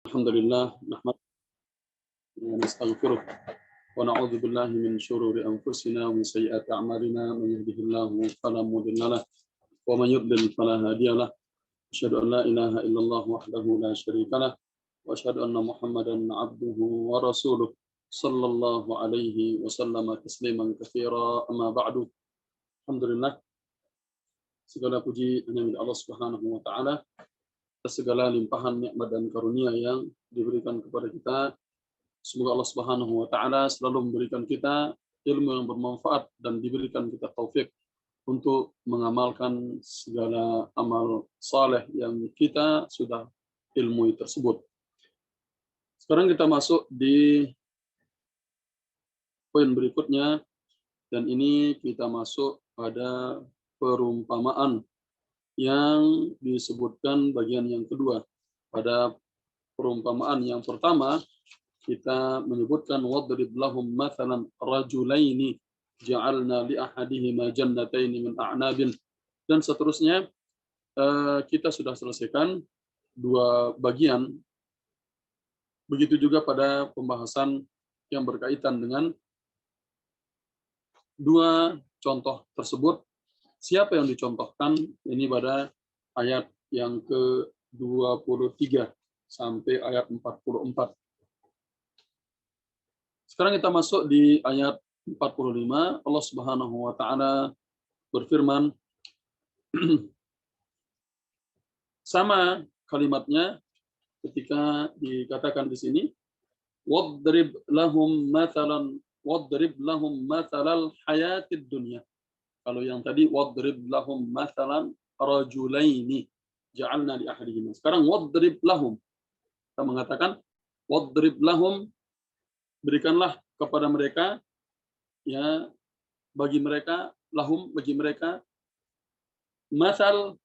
Alhamdulillah, nahmaduhu wa nastaghfiruh wa na'udzu billahi min syururi anfusina wa min sayyiati a'malina man yahdihillahu fala mudilla lahu wa man yudlil fala hadiya lahu. Asyhadu an la ilaha illallah wahdahu la syarika lahu wa asyhadu anna Muhammadan 'abduhu wa rasuluh sallallahu alaihi wa sallama tasliman katsira amma ba'du. Alhamdulillah, segala puji hanya milik Allah Subhanahu wa taala atas segala limpahan nikmat dan karunia yang diberikan kepada kita. Semoga Allah Subhanahu wa taala selalu memberikan kita ilmu yang bermanfaat dan diberikan kita taufik untuk mengamalkan segala amal saleh yang kita sudah ilmui tersebut. Sekarang kita masuk di poin berikutnya, dan ini kita masuk pada perumpamaan yang disebutkan bagian yang kedua. Pada perumpamaan yang pertama, kita menyebutkan wadrib lahum mathalan rajulaini ja'alna li ahadihima jannataini min a'nabin, dan seterusnya. Kita sudah selesaikan dua bagian. Begitu juga pada pembahasan yang berkaitan dengan dua contoh tersebut. Siapa yang dicontohkan? Ini pada ayat yang ke-23 sampai ayat 44. Sekarang kita masuk di ayat 45. Allah Subhanahu wa taala berfirman, sama kalimatnya ketika dikatakan di sini, wadrib lahum mathalal hayatid dunya. Kalau yang tadi wadrib lahum mathalan rajulaini ja'alna li ahadihima. Sekarang wadrib lahum. Kita mengatakan wadrib lahum, berikanlah kepada mereka, ya, bagi mereka, lahum, bagi mereka, mathal,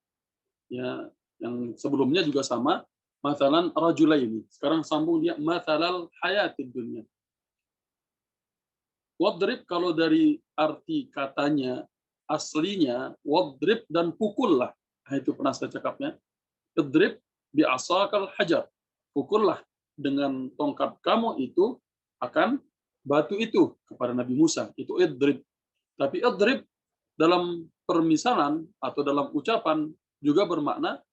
ya, yang sebelumnya juga sama, mathalan rajulaini. Sekarang sambung dia mathalal hayatid dunya. Wadrib kalau dari arti katanya aslinya wadrib dan pukullah. Nah, itu pernah saya cakapnya. Idrib bi'asakal hajar. Pukullah dengan tongkat kamu itu akan batu itu kepada Nabi Musa. Itu idrib. Tapi idrib dalam permisalan atau dalam ucapan juga bermakna,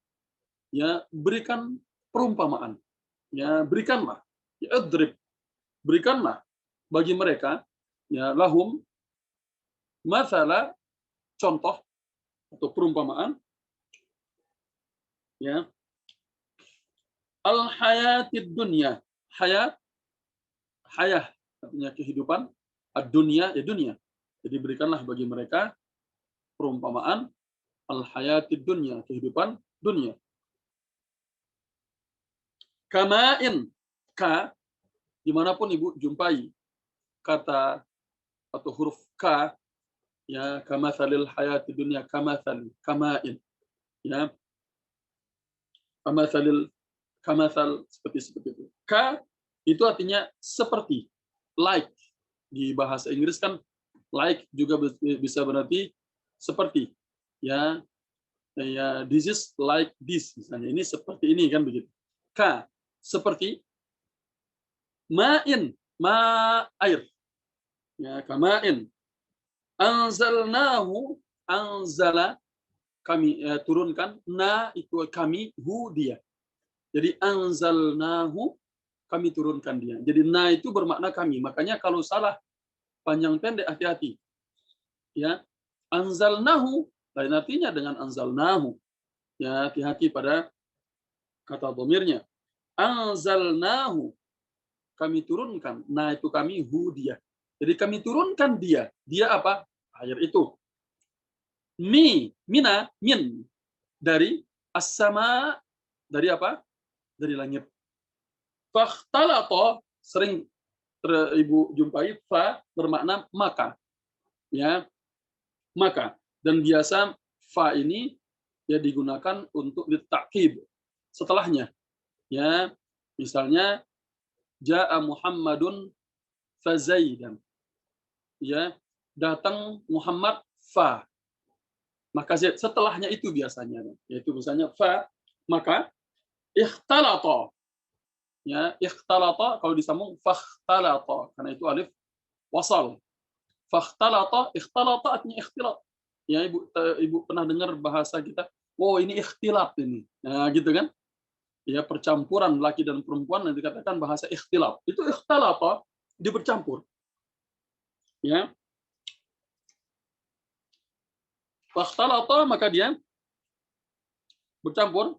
ya, berikan perumpamaan. Ya, berikanlah. Ya, idrib. Berikanlah bagi mereka, ya, lahum mathala, contoh atau perumpamaan, ya, al hayatid dunya. Hayah artinya kehidupan, ad-dunya ya dunia. Jadi berikanlah bagi mereka perumpamaan al hayatid dunya, kehidupan dunia. Kama'in, ka, dimanapun ibu jumpai kata atau huruf ka, ya, kamathalil hayatid dunya, kama'in, ya, kamathal, seperti itu. Ka itu artinya seperti, like. Di bahasa Inggris kan like juga bisa berarti seperti, ya, ya, this is like this misalnya, ini seperti ini kan begitu. Ka seperti, ma'in, air, ya, kama'in, anzalnahu, anzala, kami turunkan, na itu kami, hu dia. Jadi anzalnahu, kami turunkan dia. Jadi na itu bermakna kami. Makanya kalau salah panjang pendek hati-hati. Ya, anzalnahu lain artinya dengan anzalnahu. Ya, hati-hati pada kata dhamirnya. Anzalnahu, kami turunkan. Na itu kami, hu dia. Jadi kami turunkan dia. Dia apa? Air itu. Mina, min, dari as-sama, dari apa? Dari langit. Fakhtalato, sering ibu jumpai, fa bermakna maka, ya, maka. Dan biasa fa ini ya digunakan untuk ditakib setelahnya, ya, misalnya ja'a Muhammadun fazaidan, ya, datang Muhammad fa, maka setelahnya itu biasanya, yaitu misalnya fa, maka ikhtalata, Ya, ikhtalata kalau disambung fakhtalata karena itu alif wasal. Fakhtalata, ikhtalata artinya ikhtilat. Ya, Ibu pernah dengar bahasa kita, "Oh, ini ikhtilat ini." Nah, gitu kan? Ya, percampuran laki dan perempuan yang dikatakan bahasa ikhtilat. Itu ikhtalata, dia bercampur. Ya. Fakhtalata maka dia bercampur.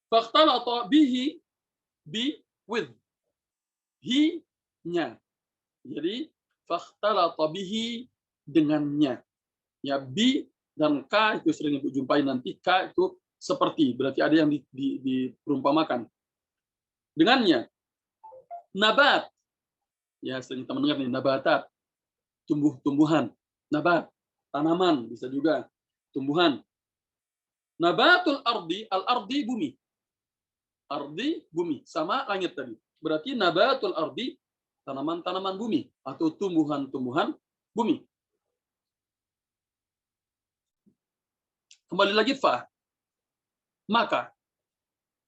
Fakhtalata bihi, bi with, he-nya. Jadi fakhtalata bihi dengannya. Ya, bi dan ka itu sering Ibu jumpai nanti. Ka itu seperti, berarti ada yang diperumpamakan. Dengannya. Nabat. Ya, sering teman dengar nih, nabatat. Tumbuh-tumbuhan. Nabat. Tanaman bisa juga. Tumbuhan. Nabatul ardi, al-ardi bumi. Ardi bumi, sama langit tadi. Berarti nabatul ardi tanaman-tanaman bumi atau tumbuhan-tumbuhan bumi. Kembali lagi fa. Maka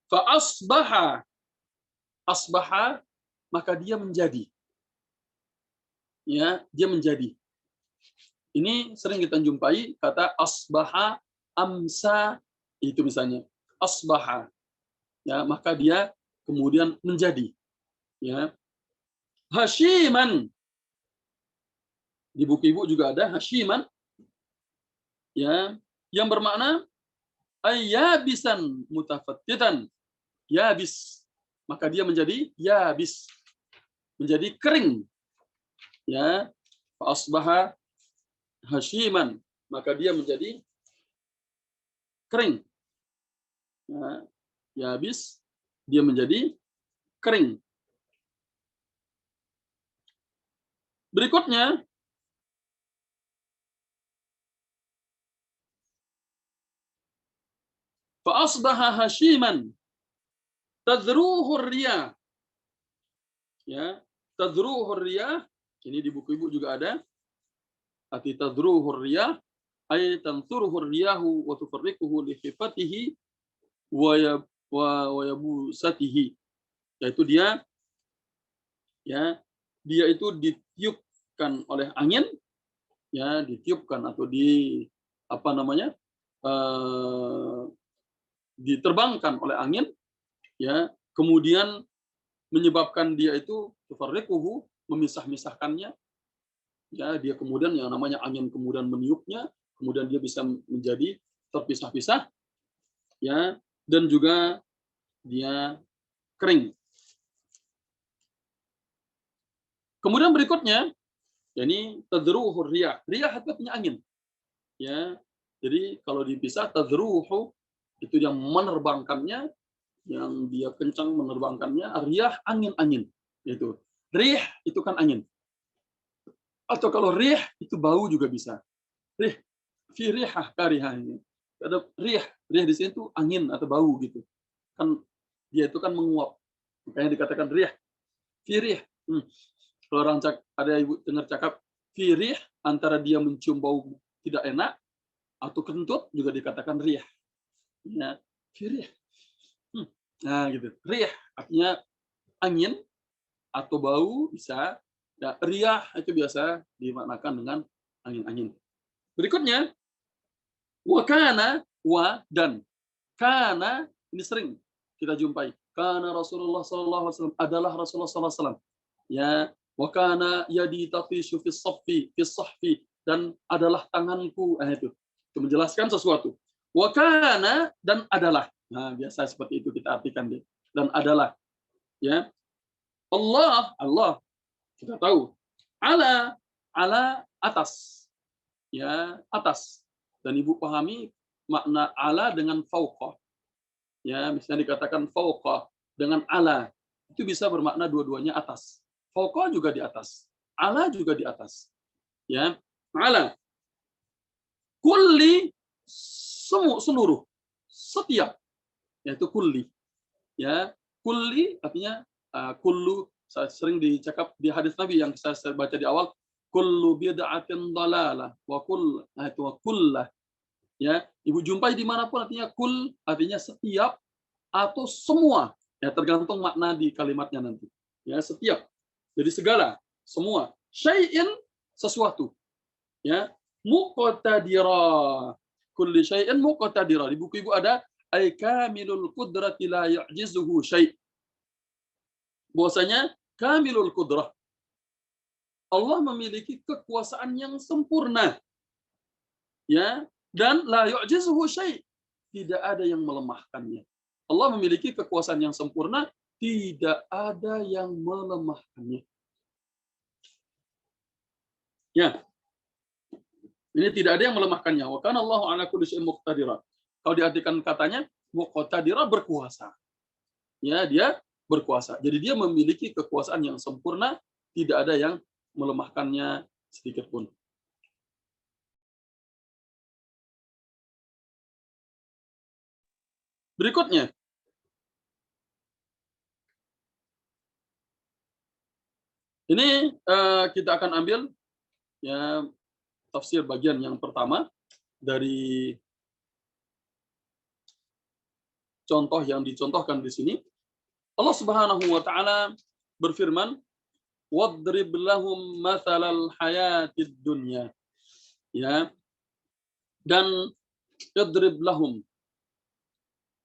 fa asbaha. Asbaha maka dia menjadi. Ya, dia menjadi. Ini sering kita jumpai kata asbaha, amsa, itu misalnya. Asbaha. Ya, maka dia kemudian menjadi. Ya. Hashiman. Di buku Ibu juga ada hashiman. Ya, yang bermakna ayyabisan mutafattitan. Yabis. Maka dia menjadi yabis. Menjadi kering. Ya. Fa asbaha hashiman. Maka dia menjadi kering. Ya, yabis, dia menjadi kering. Berikutnya, fa asbaha hashiman tadruhu riyah. Ya, tadruhu riyah, ini di buku Ibu juga ada. Arti tadruhu riyah ay tansuruhu riyahu wa tufarriquhu li khifatihi wa yabusatihi. Yaitu dia itu ditiupkan oleh angin, ya, ditiupkan atau diterbangkan oleh angin, ya, kemudian menyebabkan dia itu tufarriquhu, memisah-misahkannya, ya, dia kemudian yang namanya angin kemudian meniupnya, kemudian dia bisa menjadi terpisah-pisah, ya, dan juga dia kering. Kemudian berikutnya, ya, ini tadruhu riyah. Riyah artinya angin. Ya. Jadi kalau dipisah tadruhu itu yang menerbangkannya, yang dia kencang menerbangkannya, riyah angin-angin. Itu. Rih itu kan angin. Atau kalau rih itu bau juga bisa. Rih, fi rihah karihah ini. Ada rih di sini tuh angin atau bau gitu. Kan dia itu kan menguap. Makanya dikatakan rih, fi rih. Kalau orang ada Ibu dengar cakap firih, antara dia mencium bau tidak enak atau kentut juga dikatakan riyah. Ya, firih. Nah, gitu. Riyah artinya angin atau bau bisa. Ya, riyah itu biasa dimaknakan dengan angin-angin. Berikutnya, wakana, wa dan. Kana ini sering kita jumpai. Kana Rasulullah SAW adalah Rasulullah SAW. Ya, wakana yadi tafishu fis sahfi dan adalah tanganku, itu menjelaskan sesuatu. Wakana dan adalah. Nah, biasa seperti itu kita artikan dia. Dan adalah, ya. Allah kita tahu. Ala atas. Ya, atas. Dan Ibu pahami makna ala dengan fauqa. Ya, misalnya dikatakan fauqa dengan ala. Itu bisa bermakna dua-duanya atas. Fauqa juga di atas. Ala juga di atas. Ya, ala. Kulli seluruh, setiap, yaitu kulli. Ya, kulli artinya kullu, sering dicakap di hadis Nabi yang saya baca di awal, kullu bid'atin dalalah wa kullah. Ya, Ibu jumpai dimanapun artinya kul, artinya setiap atau semua. Ya, tergantung makna di kalimatnya nanti. Ya, setiap. Jadi segala, semua. Syai'in, sesuatu. Ya, muqtadira. Kulli syai'in muqtadira. Di buku Ibu ada ay kamilul qudrati la ya'jizuhu syai'. Bahwasanya kamilul qudrah. Allah memiliki kekuasaan yang sempurna. Ya, dan la yu'jizuhu syai'. Tidak ada yang melemahkannya. Allah memiliki kekuasaan yang sempurna, tidak ada yang melemahkannya. Ya, ini tidak ada yang melemahkannya. Wa kana Allahu ala kulli syai'in muqtadira. Kalau diartikan katanya muqtadira, berkuasa. Ya, dia berkuasa. Jadi dia memiliki kekuasaan yang sempurna, tidak ada yang melemahkannya sedikit pun. Berikutnya, ini kita akan ambil ya tafsir bagian yang pertama dari contoh yang dicontohkan di sini. Allah Subhanahu wa taala berfirman, "Wadrib lahum mathalal hayatid dunya." Ya, dan idrib lahum.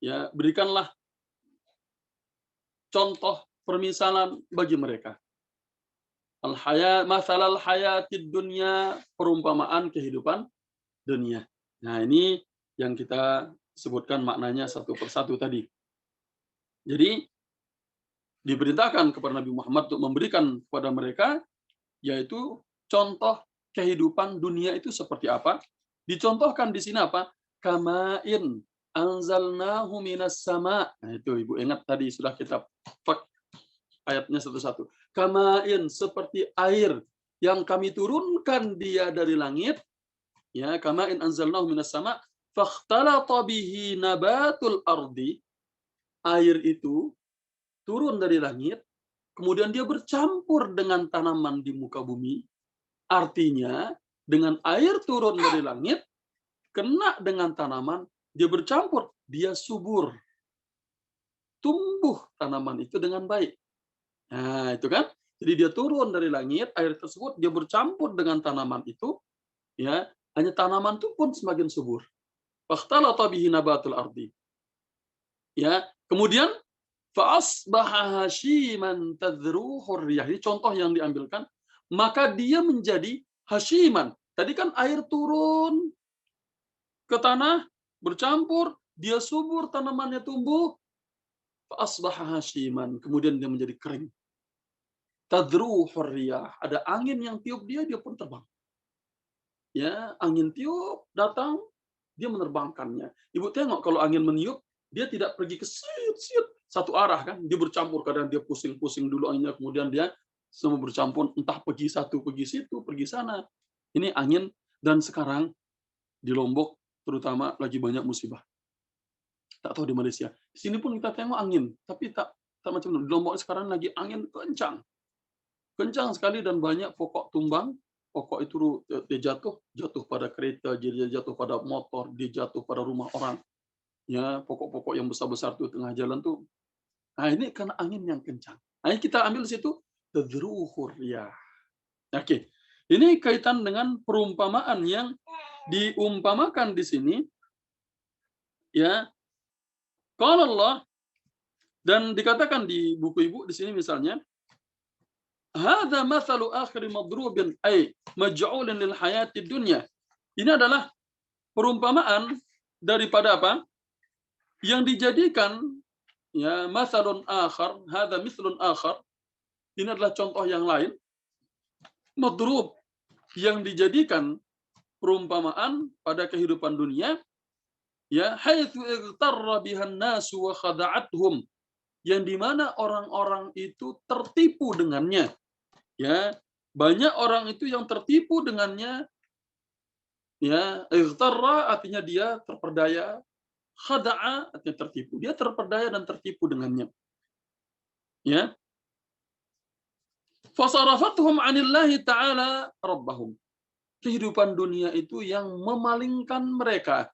Ya, berikanlah contoh permisalan bagi mereka. Al-hayat mathalal hayatid dunya, perumpamaan kehidupan dunia. Nah, ini yang kita sebutkan maknanya satu persatu tadi. Jadi diperintahkan kepada Nabi Muhammad untuk memberikan kepada mereka yaitu contoh kehidupan dunia itu seperti apa. Dicontohkan di sini apa? Kamain anzalnahu minas sama. Nah, itu Ibu ingat tadi sudah kita fak ayatnya satu-satu. Kamain, seperti air yang kami turunkan dia dari langit. Ya, kamain anzalnahu minas sama, fakhtalata bihi nabatul ardi. Air itu turun dari langit, kemudian dia bercampur dengan tanaman di muka bumi. Artinya, dengan air turun dari langit, kena dengan tanaman, dia bercampur, dia subur. Tumbuh tanaman itu dengan baik. Nah, itu kan. Jadi dia turun dari langit, air tersebut dia bercampur dengan tanaman itu, ya, hanya tanaman itu pun semakin subur. Fakhtalata bihi nabatul ardi. Ya, kemudian fa'asbaha hashiman tadruhur riyah. Ini contoh yang diambilkan. Maka dia menjadi hashiman. Tadi kan air turun ke tanah, bercampur, dia subur, tanamannya tumbuh. Fa'asbaha hashiman. Kemudian dia menjadi kering. Tadruhur riyah. Ada angin yang tiup dia pun terbang. Ya, angin tiup, datang, dia menerbangkannya. Ibu tengok kalau angin meniup, dia tidak pergi ke siut satu arah kan, dia bercampur, kadang dia pusing-pusing dulu anginnya, kemudian dia semua bercampur, entah pergi satu, pergi situ, pergi sana. Ini angin, dan sekarang di Lombok terutama lagi banyak musibah. Tak tahu di Malaysia. Di sini pun kita tengok angin, tapi tak macam itu. Di Lombok sekarang lagi angin kencang. Kencang sekali dan banyak pokok tumbang. Pokok itu dia jatuh pada kereta, dia jatuh pada motor, dia jatuh pada rumah orang. Ya, pokok-pokok yang besar-besar tuh tengah jalan tuh. Nah, ini karena angin yang kencang. Nah, kita ambil di situ tadruhur ya. Oke. Ini kaitan dengan perumpamaan yang diumpamakan di sini. Ya. Qala Allah, dan dikatakan di buku Ibu di sini misalnya, hadza mathalu akhir madrubin ay maj'ulun lil hayati dunya. Ini adalah perumpamaan daripada apa? Yang dijadikan ya mathalun akhar, hadza mithlun akhar. Ini adalah contoh yang lain. Madrub yang dijadikan perumpamaan pada kehidupan dunia, ya haitsu igtarra bihan nasu wa khada'atuhum, yang dimana orang-orang itu tertipu dengannya. Ya, banyak orang itu yang tertipu dengannya. Ya, igtarra artinya dia terperdaya, khada'a artinya tertipu. Dia terperdaya dan tertipu dengannya. Ya. Fasarafatuhum 'anillahi ta'ala rabbahum. Kehidupan dunia itu yang memalingkan mereka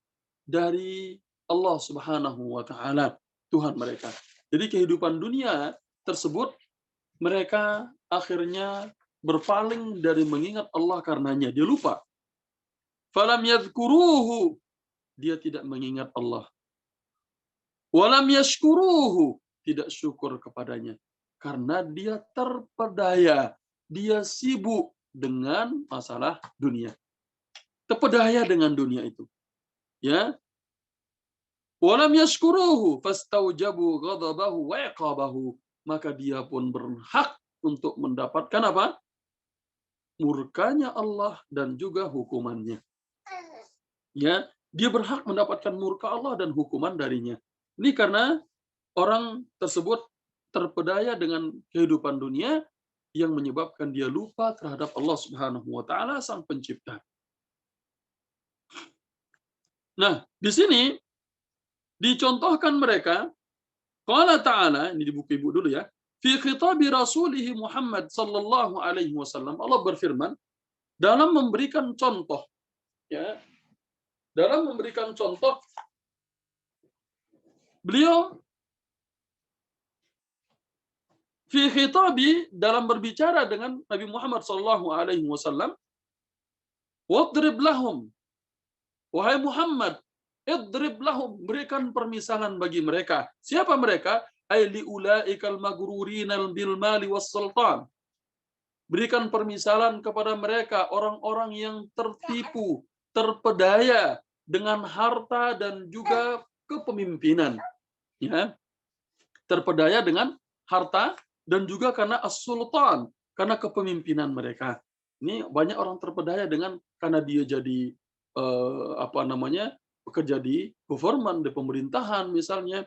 dari Allah Subhanahu wa taala, Tuhan mereka. Jadi kehidupan dunia tersebut mereka akhirnya berpaling dari mengingat Allah karenanya. Dia lupa. Falam yadhkuruhu, dia tidak mengingat Allah. Walam yashkuruhu, tidak syukur kepadanya. Karena dia terpedaya, dia sibuk dengan masalah dunia. Terpedaya dengan dunia itu. Ya. Walam yashkuruhu fastaujabu ghadabahu wa iqabahu. Maka dia pun berhak untuk mendapatkan apa? Murkanya Allah dan juga hukumannya. Ya, dia berhak mendapatkan murka Allah dan hukuman darinya. Ini karena orang tersebut terpedaya dengan kehidupan dunia yang menyebabkan dia lupa terhadap Allah Subhanahu wa taala sang pencipta. Nah, di sini dicontohkan mereka, qala ta'ala, ini di buku ibu dulu ya, fi khitabi rasulih Muhammad sallallahu alaihi wasallam, Allah berfirman dalam memberikan contoh, ya, dalam memberikan contoh beliau fi khitabi, dalam berbicara dengan Nabi Muhammad sallallahu alaihi wasallam, wadrib lahum, wahai Muhammad, idrib lahum, berikan permisalan bagi mereka. Siapa mereka? Ay liulaikal magrurinal bil mali was sultan. Berikan permisalan kepada mereka orang-orang yang tertipu, terpedaya dengan harta dan juga kepemimpinan. Ya. Terpedaya dengan harta dan juga karena as-sultan, karena kepemimpinan mereka. Ini banyak orang terpedaya dengan karena dia jadi bekerja di government, di pemerintahan misalnya,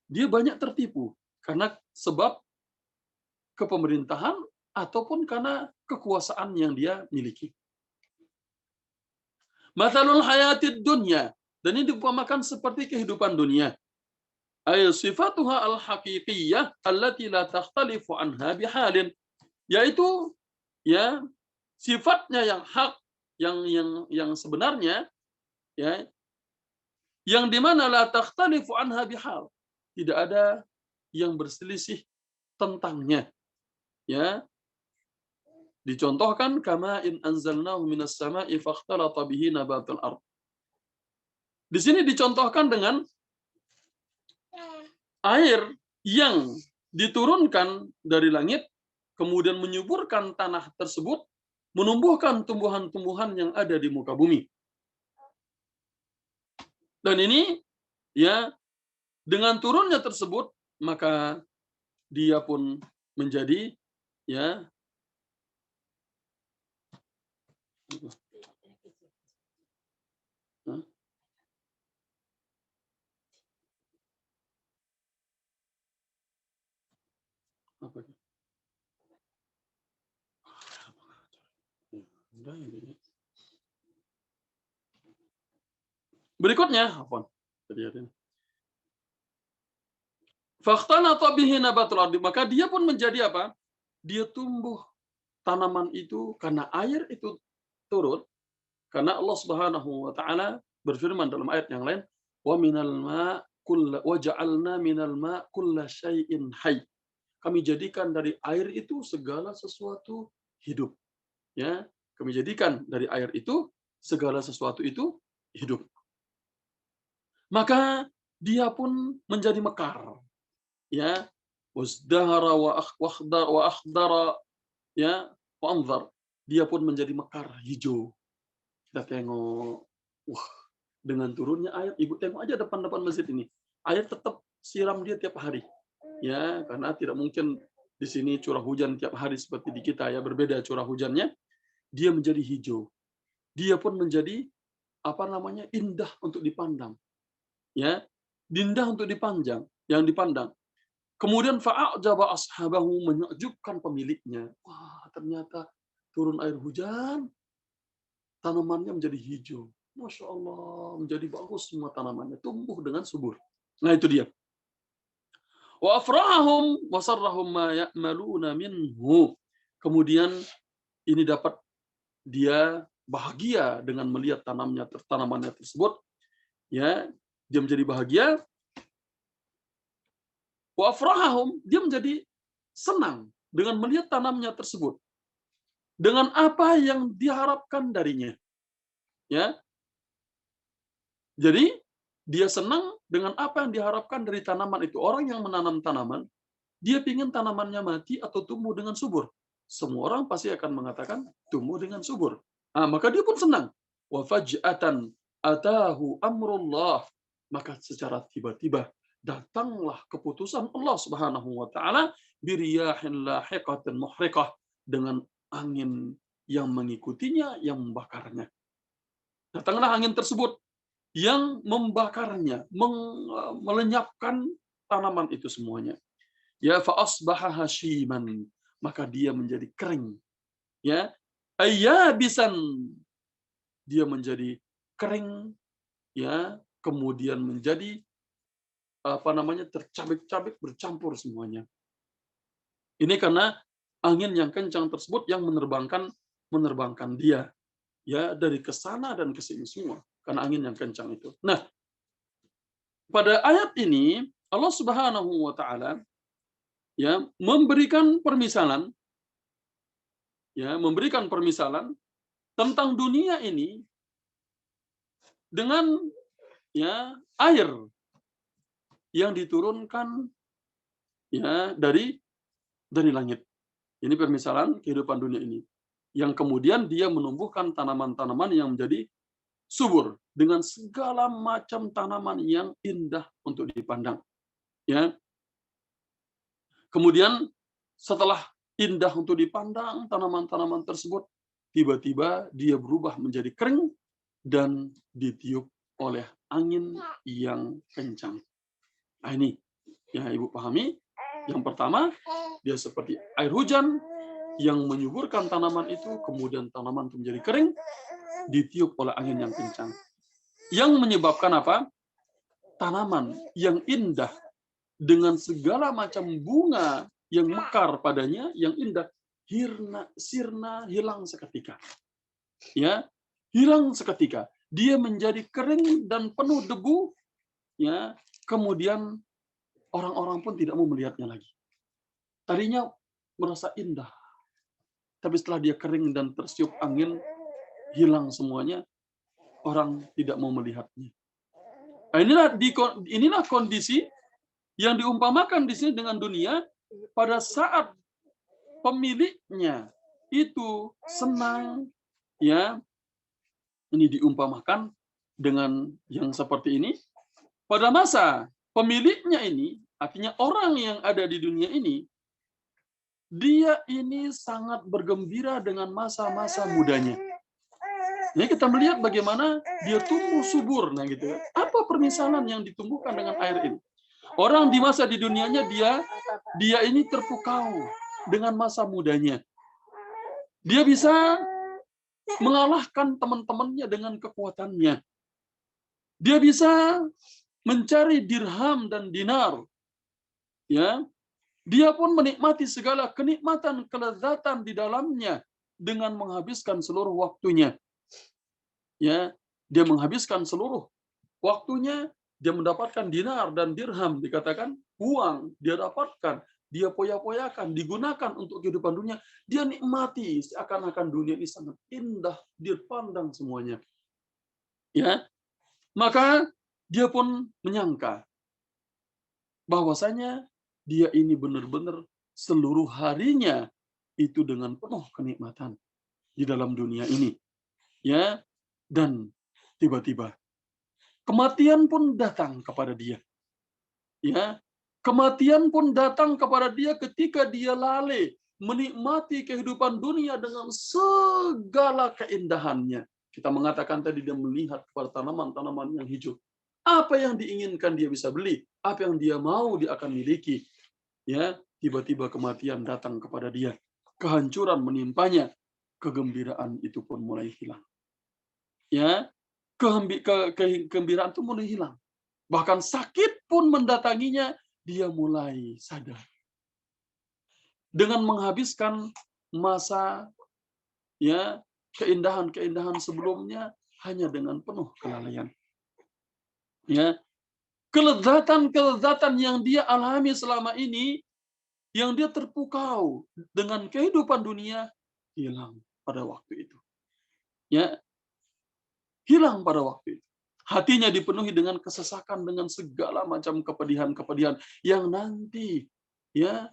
dia banyak tertipu karena sebab kepemerintahan ataupun karena kekuasaan yang dia miliki. Mathalul hayatid dunya, dan ini diumpamakan seperti kehidupan dunia. Ay sifatuha al-haqiqiyah allati la takhtalifu anha bihalin, yaitu ya sifatnya yang hak, yang sebenarnya, ya, yang dimana la takhtalifu anha bihal, tidak ada yang berselisih tentangnya. Ya, dicontohkan kama in anzalnahu minas sama'i fakhtalata bihi nabatul ard. Di sini dicontohkan dengan air yang diturunkan dari langit, kemudian menyuburkan tanah tersebut, menumbuhkan tumbuhan-tumbuhan yang ada di muka bumi. Dan ini, ya, dengan turunnya tersebut, maka dia pun menjadi, ya, apa? Berikutnya, apa? Fakhtalata bihi nabatul ardi, maka dia pun menjadi apa? Dia tumbuh tanaman itu karena air itu turun, karena Allah Subhanahu wa taala berfirman dalam ayat yang lain, wa minal ma' wa ja'alna minal ma' kulla syai'in hayy. Kami jadikan dari air itu segala sesuatu hidup. Ya, kami jadikan dari air itu segala sesuatu itu hidup. Maka dia pun menjadi mekar. Ya, wasdahara wa akhdara, ya, wa anzar. Dia pun menjadi mekar, hijau. Kita tengok, wah, dengan turunnya air, ibu tengok aja depan masjid ini. Air tetap siram dia tiap hari. Ya, karena tidak mungkin di sini curah hujan tiap hari seperti di kita, ya, berbeda curah hujannya. Dia menjadi hijau. Dia pun menjadi indah untuk dipandang. Ya, indah untuk dipandang. Kemudian fa'ajaba ashabahu, menakjubkan pemiliknya. Wah, ternyata turun air hujan, tanamannya menjadi hijau. Masya Allah, menjadi bagus semua tanamannya, tumbuh dengan subur. Nah, itu dia. Wa afrahahum wa sarrahum ma ya'maluna minhu. Kemudian ini dapat dia bahagia dengan melihat tanamannya tersebut, Ya, dia menjadi bahagia. Wa afrahahum, dia menjadi senang dengan melihat tanamnya tersebut. Dengan apa yang diharapkan darinya. Ya. Jadi dia senang dengan apa yang diharapkan dari tanaman itu. Orang yang menanam tanaman, dia ingin tanamannya mati atau tumbuh dengan subur. Semua orang pasti akan mengatakan tumbuh dengan subur. Nah, maka dia pun senang. Wa faj'atan atahu amrullah. Maka secara tiba-tiba datanglah keputusan Allah Subhanahu wa taala biriyahin lahiqatin muhriqah, dengan angin yang mengikutinya, yang membakarnya. Datanglah angin tersebut yang membakarnya, melenyapkan tanaman itu semuanya. Ya, fa asbaha hashiman, maka dia menjadi kering. Ya, ayyabisan, dia menjadi kering, ya, kemudian menjadi tercabik-cabik, bercampur semuanya. Ini karena angin yang kencang tersebut yang menerbangkan dia, ya, dari ke sana dan ke sini semua karena angin yang kencang itu. Nah, pada ayat ini Allah Subhanahu wa taala ya memberikan permisalan tentang dunia ini dengan ya air yang diturunkan ya dari langit. Ini permisalan kehidupan dunia ini yang kemudian dia menumbuhkan tanaman-tanaman yang menjadi subur dengan segala macam tanaman yang indah untuk dipandang. Ya. Kemudian setelah indah untuk dipandang tanaman-tanaman tersebut, tiba-tiba dia berubah menjadi kering dan ditiup oleh angin yang kencang. Nah, ini yang Ibu pahami. Yang pertama, dia seperti air hujan yang menyuburkan tanaman itu, kemudian tanaman itu menjadi kering, ditiup oleh angin yang kencang. Yang menyebabkan apa? Tanaman yang indah dengan segala macam bunga yang mekar padanya, yang indah, sirna, hilang seketika. Ya, hilang seketika. Dia menjadi kering dan penuh debu, ya. Kemudian orang-orang pun tidak mau melihatnya lagi. Tadinya merasa indah, tapi setelah dia kering dan tersiup angin, hilang semuanya, orang tidak mau melihatnya. Nah, inilah kondisi yang diumpamakan di sini dengan dunia pada saat pemiliknya itu senang, ya. Ini diumpamakan dengan yang seperti ini. Pada masa pemiliknya ini, artinya orang yang ada di dunia ini, dia ini sangat bergembira dengan masa-masa mudanya. Ini kita melihat bagaimana dia tumbuh subur, nah gitu. Apa permisalan yang ditumbuhkan dengan air ini? Orang di masa di dunianya dia ini terpukau dengan masa mudanya. Dia bisa mengalahkan teman-temannya dengan kekuatannya. Dia bisa mencari dirham dan dinar. Ya. Dia pun menikmati segala kenikmatan, kelezatan di dalamnya dengan menghabiskan seluruh waktunya. Ya, dia menghabiskan seluruh waktunya, dia mendapatkan dinar dan dirham, dikatakan uang dia dapatkan, dia poya-poyakan, digunakan untuk kehidupan dunia, dia nikmati seakan-akan dunia ini sangat indah, dia pandang semuanya. Ya, maka dia pun menyangka bahwasanya dia ini benar-benar seluruh harinya itu dengan penuh kenikmatan di dalam dunia ini. Ya, dan tiba-tiba kematian pun datang kepada dia. Ya, kematian pun datang kepada dia ketika dia lalai menikmati kehidupan dunia dengan segala keindahannya. Kita mengatakan tadi dia melihat kepada tanaman-tanaman yang hijau. Apa yang diinginkan dia bisa beli, apa yang dia mau dia akan miliki. Ya, tiba-tiba kematian datang kepada dia. Kehancuran menimpanya, kegembiraan itu pun mulai hilang. Ya, kegembiraan itu mulai hilang. Bahkan sakit pun mendatanginya, dia mulai sadar. Dengan menghabiskan masa ya keindahan-keindahan sebelumnya hanya dengan penuh kelalaian. Ya, kelezatan-kelezatan yang dia alami selama ini, yang dia terpukau dengan kehidupan dunia, hilang pada waktu itu. Ya, hilang pada waktu itu. Hatinya dipenuhi dengan kesesakan, dengan segala macam kepedihan-kepedihan yang nanti ya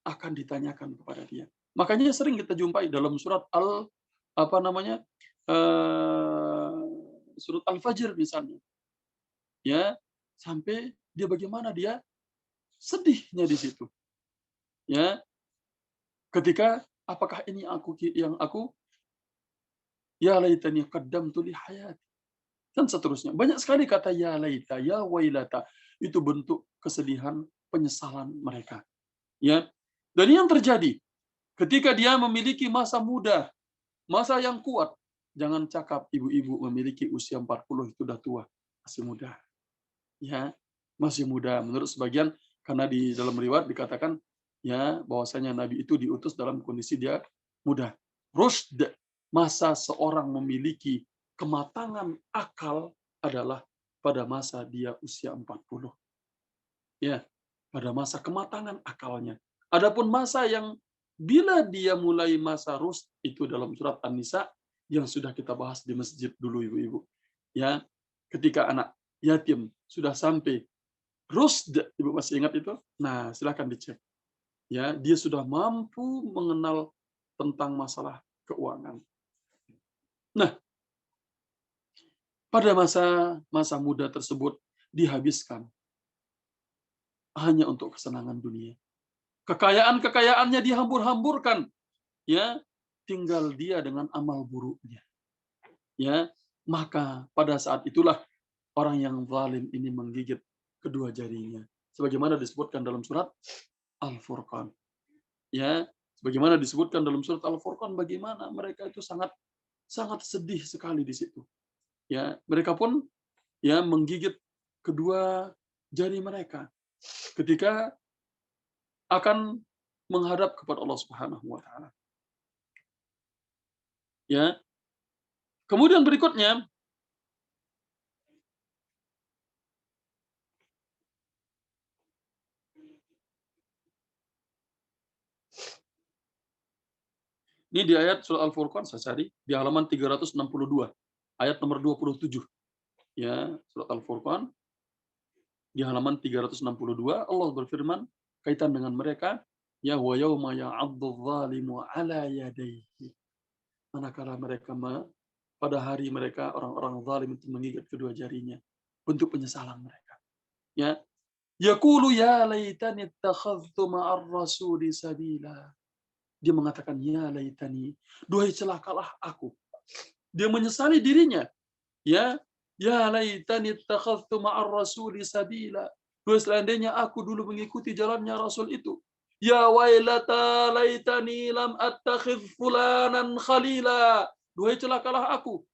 akan ditanyakan kepada dia. Makanya sering kita jumpai dalam surat apa namanya eh, surat Al-Fajr misalnya, ya sampai dia bagaimana dia sedihnya di situ, ya ketika apakah ini aku ya laitani qaddamtu li hayati dan seterusnya. Banyak sekali kata ya laita, ya wailata. Itu bentuk kesedihan, penyesalan mereka. Ya. Dan yang terjadi ketika dia memiliki masa muda, masa yang kuat, jangan cakap ibu-ibu memiliki usia 40 itu sudah tua, masih muda. Ya, masih muda menurut sebagian karena di dalam riwayat dikatakan ya bahwasanya nabi itu diutus dalam kondisi dia muda. Rusd, masa seorang memiliki kematangan akal adalah pada masa dia usia 40. Ya, pada masa kematangan akalnya. Adapun masa yang bila dia mulai masa rusd itu dalam surat An-Nisa yang sudah kita bahas di masjid dulu ibu-ibu. Ya, ketika anak yatim sudah sampai rusd, ibu masih ingat itu? Nah, silakan dicek. Ya, dia sudah mampu mengenal tentang masalah keuangan. Nah, pada masa muda tersebut dihabiskan hanya untuk kesenangan dunia. Kekayaan-kekayaannya dihambur-hamburkan, ya, tinggal dia dengan amal buruknya. Ya, maka pada saat itulah orang yang zalim ini menggigit kedua jarinya. Sebagaimana disebutkan dalam surat Al-Furqan. Ya, sebagaimana disebutkan dalam surat Al-Furqan bagaimana mereka itu sangat sangat sedih sekali di situ. Ya, mereka pun ya menggigit kedua jari mereka ketika akan menghadap kepada Allah Subhanahu wa taala. Ya. Kemudian berikutnya ini di ayat surah Al-Furqan saya cari di halaman 362 ayat nomor 27. Ya, surat Al-Furqan di halaman 362 Allah berfirman kaitan dengan mereka, ya wa yauma ya'addu dzalimu ala yadayhi. Manakala mereka pada hari mereka orang-orang zalim itu menggigit kedua jarinya, bentuk penyesalan mereka. Ya, yaqulu ya laitani ittakhadhtu ma'ar rasuli sabila. Dia mengatakan ya laitani, duhai celakalah aku. Dia menyesali dirinya. Ya laitani ittakhadhtu ma'ar rasuli sabila. Duhai seandainya aku dulu mengikuti jalannya Rasul itu. Ya wailata laitani lam attakhidh fulanan khalila. Duhai celakalah aku.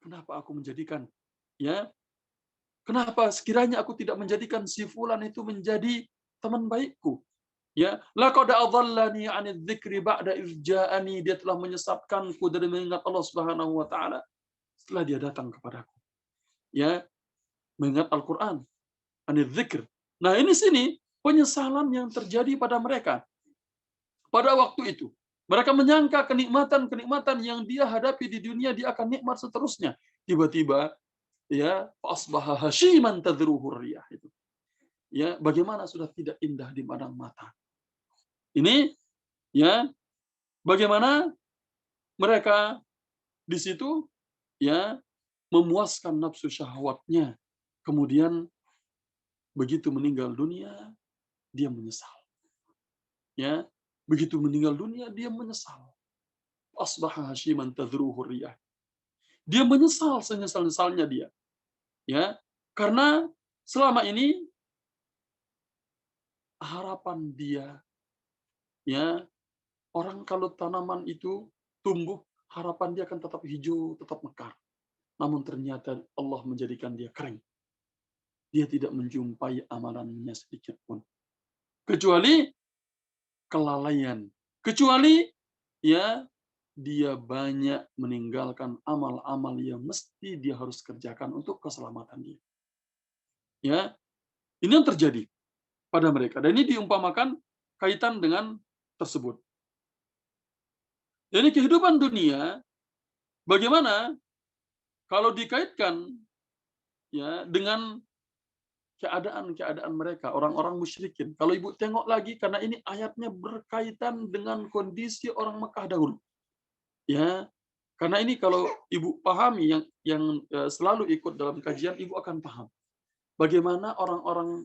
Kenapa aku menjadikan ya? Kenapa sekiranya aku tidak menjadikan si fulan itu menjadi teman baikku? Ya, laqad adallani 'anil dzikri ba'da idz ja'ani. Dia telah menyesatkanku dari mengingat Allah Subhanahu wa taala setelah dia datang kepadaku. Ya, mengingat Al-Qur'an, 'anil dzikr. Nah, ini sini penyesalan yang terjadi pada mereka pada waktu itu. Mereka menyangka kenikmatan-kenikmatan yang dia hadapi di dunia dia akan nikmat seterusnya. Tiba-tiba ya asbaha hashiman tadruhu riyah itu. Ya, bagaimana sudah tidak indah di pandang mata. Ini ya bagaimana mereka di situ ya memuaskan nafsu syahwatnya. Kemudian begitu meninggal dunia dia menyesal. Ya, begitu meninggal dunia dia menyesal. Asbaha hashiman tadruhu riyah. Dia menyesal senyesal-nyesalnya dia. Ya, karena selama ini harapan dia ya orang kalau tanaman itu tumbuh harapan dia akan tetap hijau, tetap mekar. Namun ternyata Allah menjadikan dia kering. Dia tidak menjumpai amalannya sedikit pun. Kecuali kelalaian. Kecuali ya dia banyak meninggalkan amal-amal yang mesti dia harus kerjakan untuk keselamatan dia. Ya, ini yang terjadi pada mereka. Dan ini diumpamakan kaitan dengan tersebut. Jadi kehidupan dunia, bagaimana kalau dikaitkan ya dengan keadaan mereka, orang-orang musyrikin. Kalau Ibu tengok lagi, karena ini ayatnya berkaitan dengan kondisi orang Mekah dahulu. Ya, karena ini kalau Ibu pahami yang selalu ikut dalam kajian, Ibu akan paham bagaimana orang-orang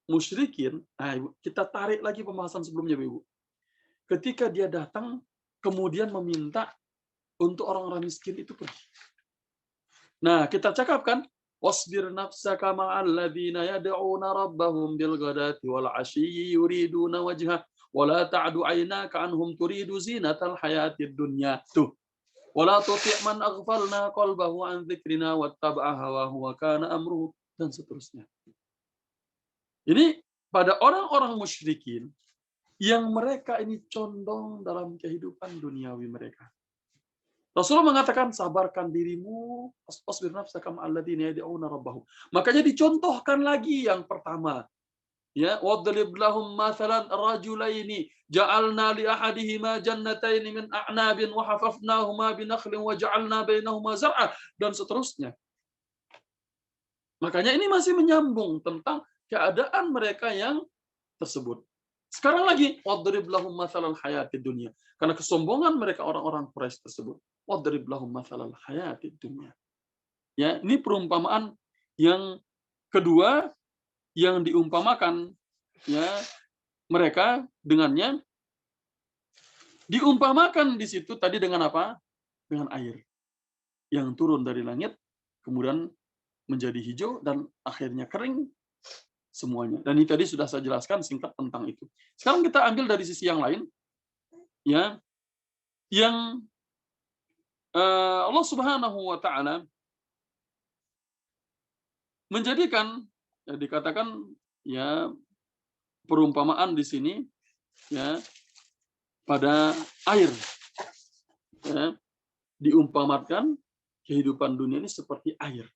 musyrikin. Nah, Ibu, kita tarik lagi pembahasan sebelumnya, Ibu. Ketika dia datang, kemudian meminta untuk orang-orang miskin itu pergi. Nah, kita cakapkan, wasbir nafsaka ma'al ladzina yad'una rabbahum bil ghadati wal 'ashiyyi yuriduna wajhah wa la ta'du 'ainaka 'anhum turidu zinatal hayatid dunya. Tuh. Wala tuti' man aghfalna qalbahu an dzikrina wattaba'a hawahu wa kana amruhu, dan seterusnya. Ini pada orang-orang musyrikin yang mereka ini condong dalam kehidupan duniawi mereka. Rasulullah mengatakan, sabarkan dirimu, wasbir nafsaka ma'al ladzina yad'una rabbahum. Makanya dicontohkan lagi yang pertama. Ya, wadrib lahum mathalan rajulaini ja'alna li ahadihima jannataini min a'nabin wa hafafnahuma binakhlin wa ja'alna bainahuma zar'a, dan seterusnya. Makanya ini masih menyambung tentang keadaan mereka yang tersebut. Sekarang lagi, wadrib lahum mathalan hayatid dunya. Karena kesombongan mereka orang-orang Quraisy tersebut. Wadrib lahum mathalan hayatid dunya. Ya, ini perumpamaan yang kedua yang diumpamakan ya mereka dengannya, diumpamakan di situ tadi dengan apa? Dengan air yang turun dari langit kemudian menjadi hijau dan akhirnya kering semuanya. Dan ini tadi sudah saya jelaskan singkat tentang itu. Sekarang kita ambil dari sisi yang lain, ya, yang Allah Subhanahu wa Ta'ala menjadikan, ya, dikatakan ya perumpamaan di sini ya pada air, ya, diumpamakan kehidupan dunia ini seperti air.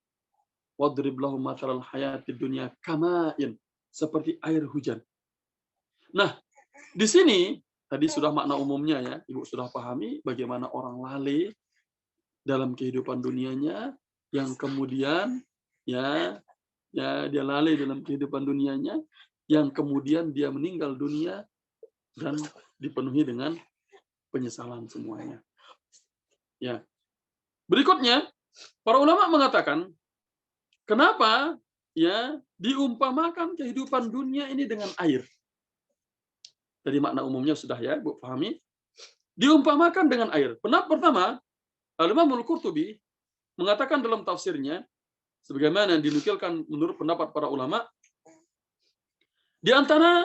Wadrib lahum mathalal hayatid dunya kama'in, seperti air hujan. Nah, di sini tadi sudah makna umumnya ya, Ibu sudah pahami bagaimana orang lalai dalam kehidupan dunianya yang kemudian ya dia lalai dalam kehidupan dunianya yang kemudian dia meninggal dunia dan dipenuhi dengan penyesalan semuanya. Ya. Berikutnya, para ulama mengatakan kenapa ya diumpamakan kehidupan dunia ini dengan air. Jadi makna umumnya sudah ya, Bu pahami. Diumpamakan dengan air. Pertama, Al-Imam Al-Qurtubi mengatakan dalam tafsirnya, sebagaimana dinukilkan menurut pendapat para ulama, di antara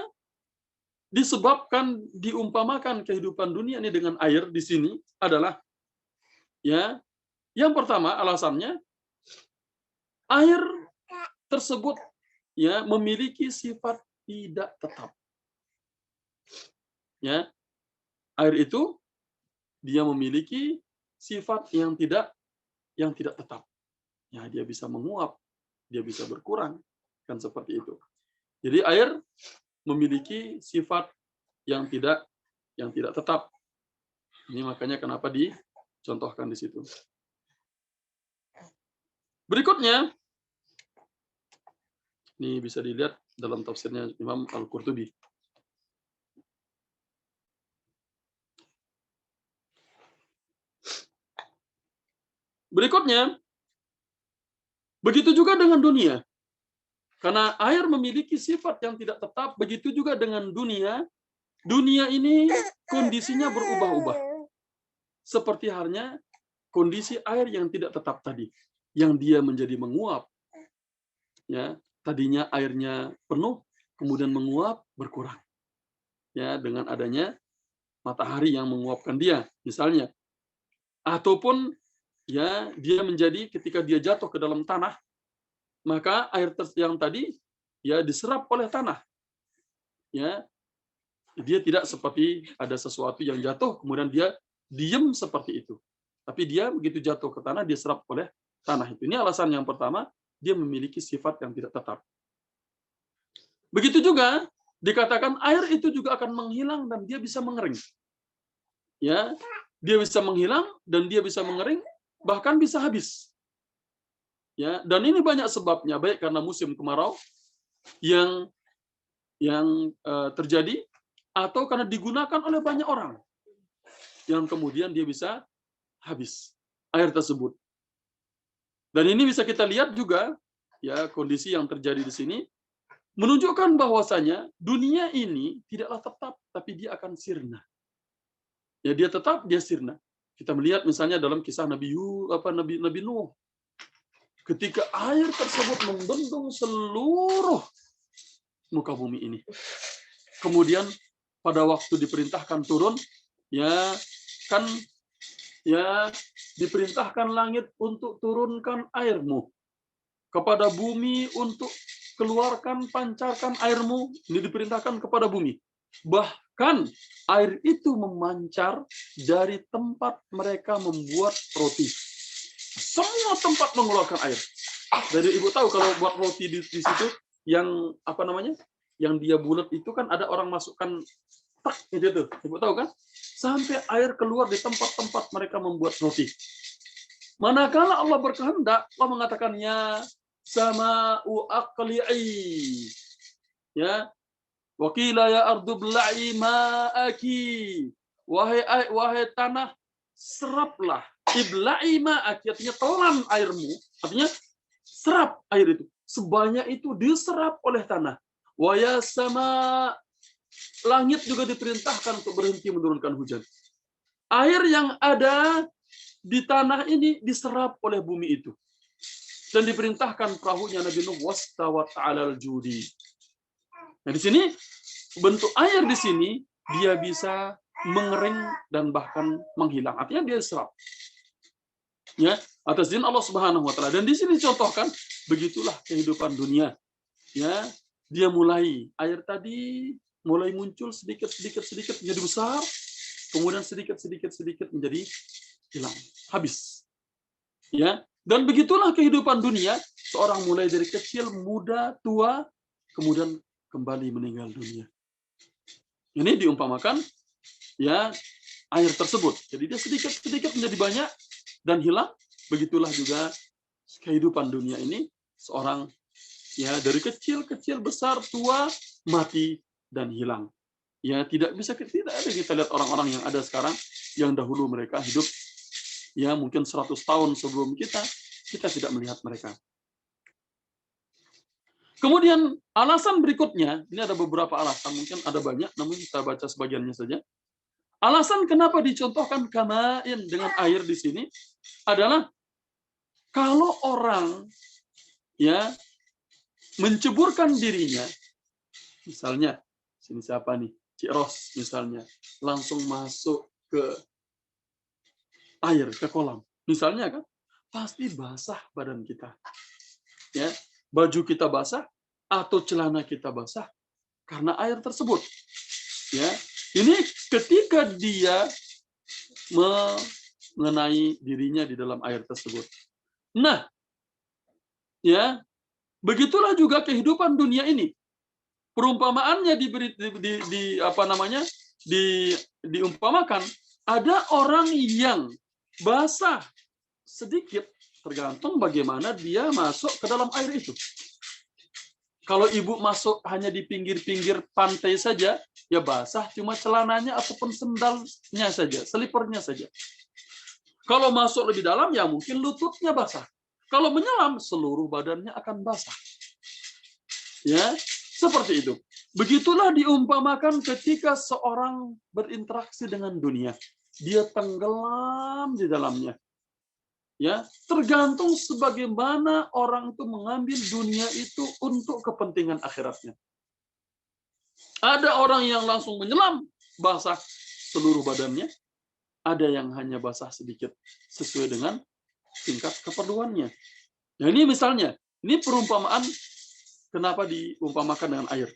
disebabkan diumpamakan kehidupan dunia ini dengan air di sini adalah ya, yang pertama alasannya air tersebut ya memiliki sifat tidak tetap. Ya. Air itu dia memiliki sifat yang tidak tetap. Ya, dia bisa menguap, dia bisa berkurang, kan seperti itu. Jadi air memiliki sifat yang tidak tetap. Ini makanya kenapa dicontohkan di situ. Berikutnya, ini bisa dilihat dalam tafsirnya Imam Al-Qurtubi. Berikutnya, begitu juga dengan dunia. Karena air memiliki sifat yang tidak tetap, begitu juga dengan dunia. Dunia ini kondisinya berubah-ubah. Seperti halnya kondisi air yang tidak tetap tadi, yang dia menjadi menguap. Ya, tadinya airnya penuh, kemudian menguap, berkurang. Ya, dengan adanya matahari yang menguapkan dia, misalnya. Ataupun ya, dia menjadi ketika dia jatuh ke dalam tanah, maka air yang tadi ya diserap oleh tanah. Ya, dia tidak seperti ada sesuatu yang jatuh kemudian dia diam seperti itu. Tapi dia begitu jatuh ke tanah dia serap oleh tanah itu. Ini alasan yang pertama, dia memiliki sifat yang tidak tetap. Begitu juga dikatakan air itu juga akan menghilang dan dia bisa mengering. Ya, dia bisa menghilang dan dia bisa mengering, bahkan bisa habis. Ya, dan ini banyak sebabnya, baik karena musim kemarau yang terjadi atau karena digunakan oleh banyak orang yang kemudian dia bisa habis air tersebut. Dan ini bisa kita lihat juga ya kondisi yang terjadi di sini menunjukkan bahwasanya dunia ini tidaklah tetap tapi dia akan sirna. Ya dia tetap dia sirna. Kita melihat misalnya dalam kisah Nabi Nuh ketika air tersebut membendung seluruh muka bumi ini. Kemudian pada waktu diperintahkan turun, ya kan ya diperintahkan langit untuk turunkan airmu kepada bumi untuk keluarkan pancarkan airmu, ini diperintahkan kepada bumi. Bahkan air itu memancar dari tempat mereka membuat roti. Semua tempat mengeluarkan air. Jadi ibu tahu kalau buat roti di situ yang apa namanya? Yang dia bulat itu kan ada orang masukkan tak gitu tuh. Ibu tahu kan? Sampai air keluar di tempat-tempat mereka membuat roti. Manakala Allah berkehendak, Allah mengatakannya sama aqli'i. Ya. Wa qila ya ardu bla'i ma'aki. Wahai tanah, seraplah. Ibla'i ma'aki artinya telan airmu. Artinya serap air itu. Sebanyak itu diserap oleh tanah. Wa ya sama, langit juga diperintahkan untuk berhenti menurunkan hujan. Air yang ada di tanah ini diserap oleh bumi itu. Dan diperintahkan perahunya Nabi Nuh wastawat 'alal judi. Nah, di sini bentuk air di sini dia bisa mengering dan bahkan menghilang. Artinya dia serap. Ya, atas izin Allah Subhanahu wa taala. Dan di sini contohkan begitulah kehidupan dunia. Ya, dia mulai air tadi mulai muncul sedikit menjadi besar, kemudian sedikit menjadi hilang, habis. Ya, dan begitulah kehidupan dunia, seorang mulai dari kecil, muda, tua, kemudian kembali meninggal dunia. Ini diumpamakan ya air tersebut. Jadi dia sedikit menjadi banyak dan hilang. Begitulah juga kehidupan dunia ini, seorang ya dari kecil besar, tua, mati dan hilang. Ya tidak ada kita lihat orang-orang yang ada sekarang yang dahulu mereka hidup ya mungkin 100 tahun sebelum kita tidak melihat mereka. Kemudian alasan berikutnya, ini ada beberapa alasan, mungkin ada banyak, namun kita baca sebagiannya saja. Alasan kenapa dicontohkan kama'in dengan air di sini adalah kalau orang ya menceburkan dirinya, misalnya sini siapa nih, Cik Ros misalnya, langsung masuk ke air, ke kolam, misalnya kan, pasti basah badan kita, ya baju kita basah atau celana kita basah karena air tersebut, ya ini ketika dia mengenai dirinya di dalam air tersebut. Nah, ya begitulah juga kehidupan dunia ini. Perumpamaannya diumpamakan ada orang yang basah sedikit tergantung bagaimana dia masuk ke dalam air itu. Kalau ibu masuk hanya di pinggir-pinggir pantai saja, ya basah cuma celananya ataupun sendalnya saja, selipernya saja. Kalau masuk lebih dalam, ya mungkin lututnya basah. Kalau menyelam, seluruh badannya akan basah. Ya, seperti itu. Begitulah diumpamakan ketika seorang berinteraksi dengan dunia. Dia tenggelam di dalamnya. Ya, tergantung sebagaimana orang itu mengambil dunia itu untuk kepentingan akhiratnya. Ada orang yang langsung menyelam, basah seluruh badannya. Ada yang hanya basah sedikit sesuai dengan tingkat keperluannya. Nah, ini misalnya, ini perumpamaan kenapa diumpamakan dengan air.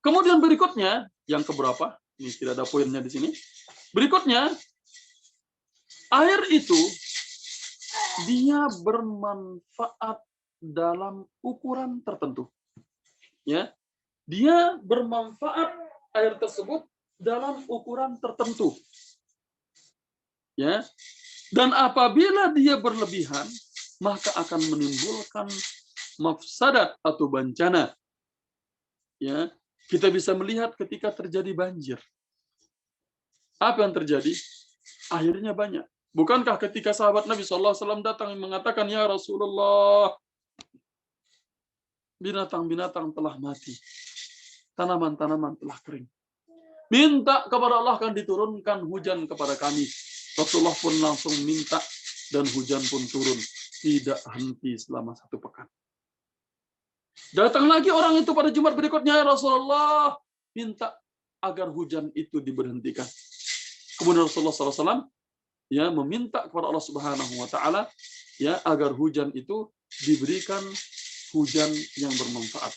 Kemudian berikutnya, yang keberapa? Ini tidak ada poinnya di sini. Berikutnya, air itu dia bermanfaat dalam ukuran tertentu. Ya, dia bermanfaat air tersebut dalam ukuran tertentu. Ya. Dan apabila dia berlebihan, maka akan menimbulkan mafsadat atau bencana. Ya, kita bisa melihat ketika terjadi banjir. Apa yang terjadi? Akhirnya banyak. Bukankah ketika sahabat Nabi SAW datang mengatakan, ya Rasulullah, binatang-binatang telah mati, tanaman-tanaman telah kering. Minta kepada Allah akan diturunkan hujan kepada kami. Rasulullah pun langsung minta dan hujan pun turun. Tidak henti selama 1 pekan. Datang lagi orang itu pada Jumat berikutnya, ya Rasulullah, minta agar hujan itu diberhentikan. Kemudian Rasulullah SAW ya meminta kepada Allah Subhanahu Wa Taala ya agar hujan itu diberikan hujan yang bermanfaat.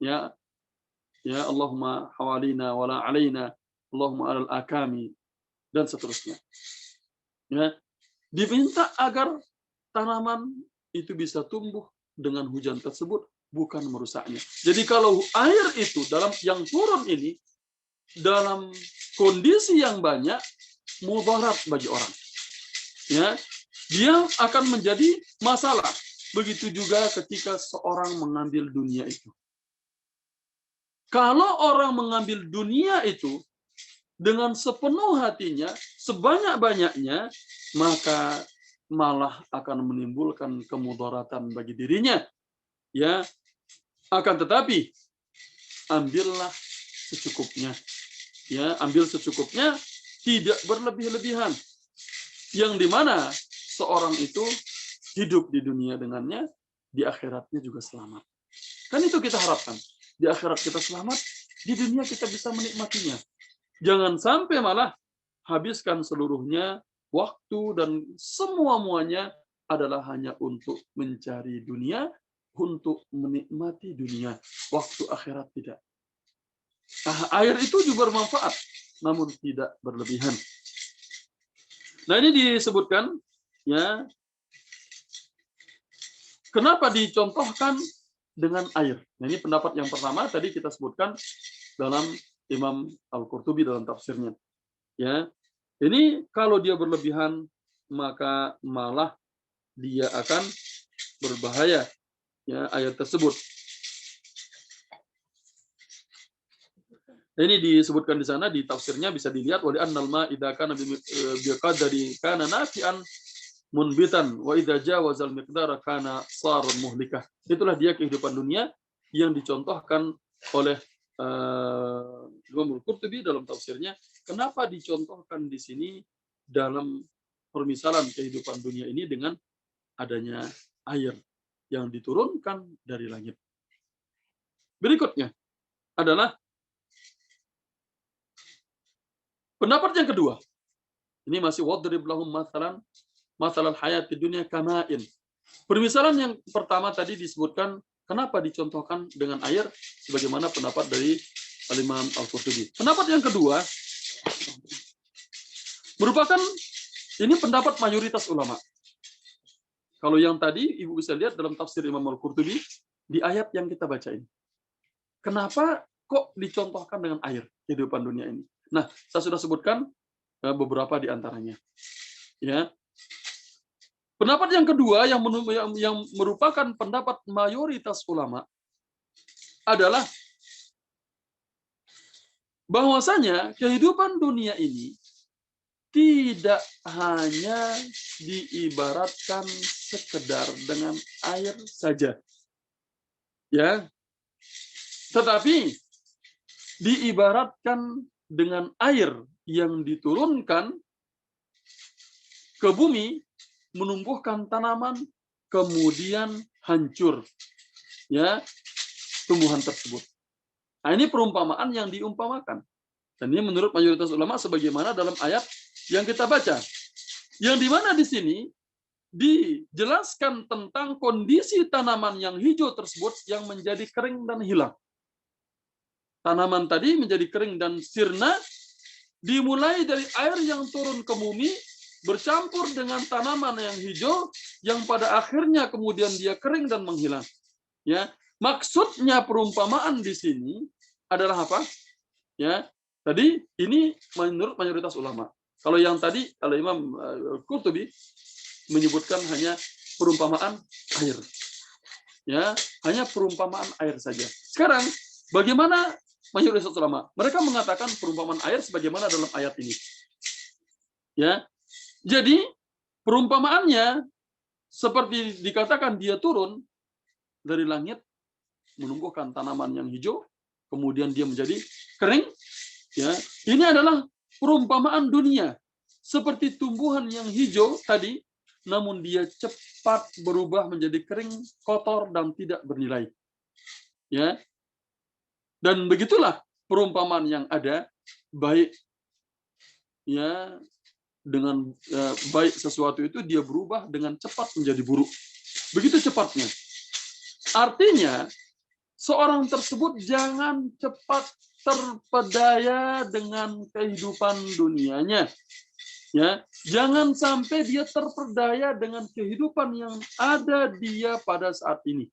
Ya, ya Allahumma hawalina wala alaina, Allahumma alal akami, dan seterusnya. Ya, diminta agar tanaman itu bisa tumbuh dengan hujan tersebut, bukan merusaknya. Jadi kalau air itu dalam yang turun ini dalam kondisi yang banyak, mudarat bagi orang. Ya, dia akan menjadi masalah. Begitu juga ketika seorang mengambil dunia itu. Kalau orang mengambil dunia itu dengan sepenuh hatinya, sebanyak-banyaknya, maka malah akan menimbulkan kemudaratan bagi dirinya. Ya, akan tetapi ambillah secukupnya. Ya, ambil secukupnya, tidak berlebih-lebihan. Yang dimana seorang itu hidup di dunia dengannya, di akhiratnya juga selamat. Kan itu kita harapkan. Di akhirat kita selamat, di dunia kita bisa menikmatinya. Jangan sampai malah habiskan seluruhnya, waktu dan semua-muanya adalah hanya untuk mencari dunia, untuk menikmati dunia. Waktu akhirat tidak. Air itu juga bermanfaat, namun tidak berlebihan. Nah, ini disebutkan, ya, kenapa dicontohkan dengan air. Nah, ini pendapat yang pertama tadi kita sebutkan dalam Imam Al-Qurtubi dalam tafsirnya. Ya, ini kalau dia berlebihan maka malah dia akan berbahaya, ya, ayat tersebut. Ini disebutkan di sana di tafsirnya bisa dilihat wali annal ma idza kana biqadari kana nafi'an munbitan wa idza jawazal miqdara kana sar muhlikah. Itulah dia kehidupan dunia yang dicontohkan oleh Imam Al-Qurtubi dalam tafsirnya. Kenapa dicontohkan di sini dalam permisalan kehidupan dunia ini dengan adanya air yang diturunkan dari langit. Berikutnya adalah pendapat yang kedua. Ini masih wadrib lahum masalan hayat di dunia kama'in. Permisalan yang pertama tadi disebutkan kenapa dicontohkan dengan air sebagaimana pendapat dari Imam Al-Qurtubi. Pendapat yang kedua merupakan ini pendapat mayoritas ulama. Kalau yang tadi Ibu bisa lihat dalam tafsir Imam Al-Qurtubi di ayat yang kita baca ini. Kenapa kok dicontohkan dengan air kehidupan dunia ini? Nah, saya sudah sebutkan beberapa di antaranya. Ya. Pendapat yang kedua yang merupakan pendapat mayoritas ulama adalah bahwasanya kehidupan dunia ini tidak hanya diibaratkan sekedar dengan air saja. Ya. Tetapi diibaratkan dengan air yang diturunkan ke bumi, menumbuhkan tanaman, kemudian hancur, ya, tumbuhan tersebut. Nah, ini perumpamaan yang diumpamakan. Dan ini menurut mayoritas ulama sebagaimana dalam ayat yang kita baca. Yang dimana di sini dijelaskan tentang kondisi tanaman yang hijau tersebut yang menjadi kering dan hilang. Tanaman tadi menjadi kering dan sirna, dimulai dari air yang turun ke bumi, bercampur dengan tanaman yang hijau, yang pada akhirnya kemudian dia kering dan menghilang. Ya, Maksudnya perumpamaan di sini adalah apa? Ya, tadi ini menurut mayoritas ulama. Kalau yang tadi, kalau Imam Qurtubi menyebutkan hanya perumpamaan air. Ya, hanya perumpamaan air saja. Sekarang, bagaimana mayoritas ulama? Mereka mengatakan perumpamaan air sebagaimana dalam ayat ini. Ya, jadi perumpamaannya seperti dikatakan dia turun dari langit, menumbuhkan tanaman yang hijau, kemudian dia menjadi kering. Ya, ini adalah perumpamaan dunia seperti tumbuhan yang hijau tadi, namun dia cepat berubah menjadi kering, kotor dan tidak bernilai. Ya, dan begitulah perumpamaan yang ada, baik ya dengan baik sesuatu itu dia berubah dengan cepat menjadi buruk. Begitu cepatnya. Artinya seorang tersebut jangan cepat terpedaya dengan kehidupan dunianya. Ya, jangan sampai dia terpedaya dengan kehidupan yang ada dia pada saat ini.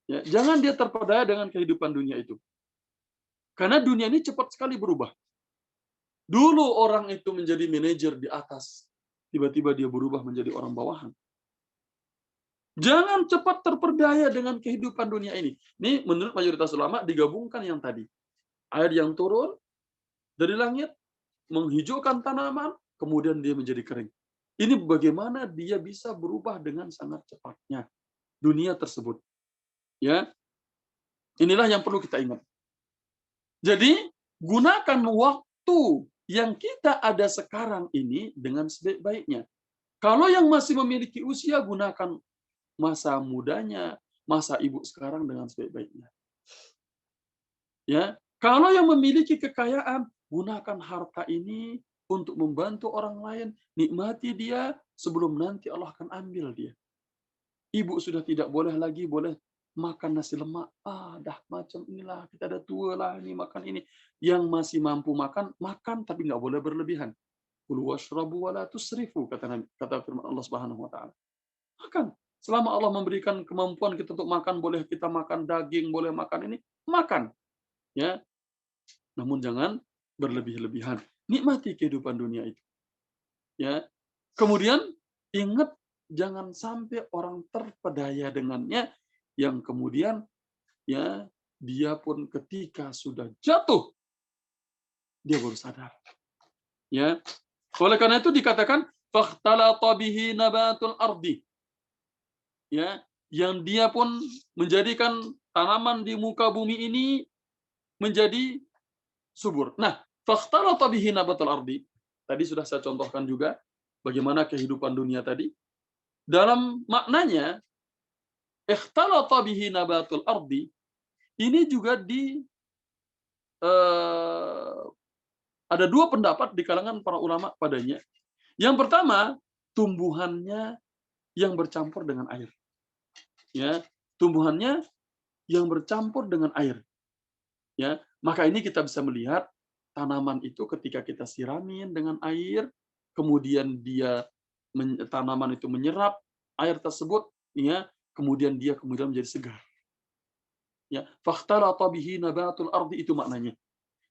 Ya, jangan dia terpedaya dengan kehidupan dunia itu. Karena dunia ini cepat sekali berubah. Dulu orang itu menjadi manajer di atas, tiba-tiba dia berubah menjadi orang bawahan. Jangan cepat terpedaya dengan kehidupan dunia ini. Ini menurut mayoritas ulama digabungkan yang tadi. Air yang turun dari langit, menghijaukan tanaman, kemudian dia menjadi kering. Ini bagaimana dia bisa berubah dengan sangat cepatnya dunia tersebut. Ya, inilah yang perlu kita ingat. Jadi, gunakan waktu yang kita ada sekarang ini dengan sebaik-baiknya. Kalau yang masih memiliki usia, gunakan masa mudanya, masa ibu sekarang dengan sebaik-baiknya. Ya, kalau yang memiliki kekayaan, gunakan harta ini untuk membantu orang lain, nikmati dia sebelum nanti Allah akan ambil dia. Ibu sudah tidak boleh lagi makan nasi lemak. Dah macam inilah, kita ada tua lah ini makan ini. Yang masih mampu makan, makan tapi nggak boleh berlebihan. Kulu washrabu wa la tusrifu, kata firman Allah Subhanahu wa taala. Makan. Selama Allah memberikan kemampuan kita untuk makan, boleh kita makan daging, boleh makan ini, makan. Ya. Namun jangan berlebih-lebihan. Nikmati kehidupan dunia itu. Ya. Kemudian ingat jangan sampai orang terpedaya dengannya yang kemudian ya dia pun ketika sudah jatuh dia baru sadar. Ya. Oleh karena itu dikatakan fakhtalata bihi nabatul ardi. Ya, yang dia pun menjadikan tanaman di muka bumi ini menjadi subur. Nah, fakhtalata bihi nabatul ardi. Tadi sudah saya contohkan juga bagaimana kehidupan dunia tadi. Dalam maknanya ikhtalata bihi nabatul ardi ini juga ada dua pendapat di kalangan para ulama padanya. Yang pertama, tumbuhannya yang bercampur dengan air. Ya, tumbuhannya yang bercampur dengan air. Ya, maka ini kita bisa melihat tanaman itu ketika kita siramin dengan air, kemudian tanaman itu menyerap air tersebut, ya, kemudian dia menjadi segar. Ya, fakhtalata bihi nabatul ardi itu maknanya.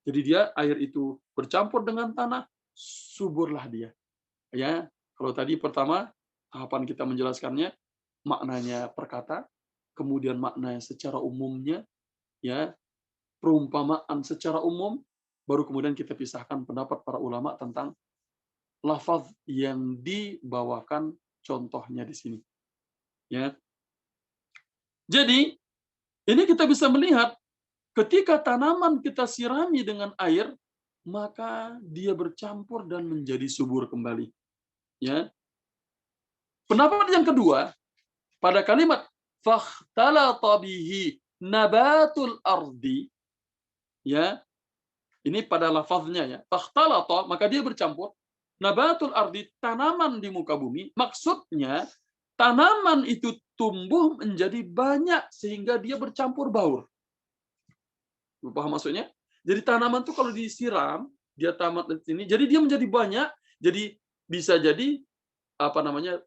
Jadi dia air itu bercampur dengan tanah, suburlah dia. Ya, kalau tadi pertama tahapan kita menjelaskannya maknanya perkata, kemudian maknanya secara umumnya, ya, perumpamaan secara umum, baru kemudian kita pisahkan pendapat para ulama tentang lafaz yang dibawakan contohnya di sini. Ya. Jadi, ini kita bisa melihat ketika tanaman kita sirami dengan air, maka dia bercampur dan menjadi subur kembali. Ya. Pendapat yang kedua, pada kalimat fakhtalata bihi nabatul ardi, ya, ini pada lafaznya ya, fakhtalata, maka dia bercampur, nabatul ardi, tanaman di muka bumi, maksudnya tanaman itu tumbuh menjadi banyak sehingga dia bercampur baur. Paham maksudnya? Jadi tanaman itu kalau disiram, dia tamat di sini, jadi dia menjadi banyak, jadi bisa jadi apa namanya?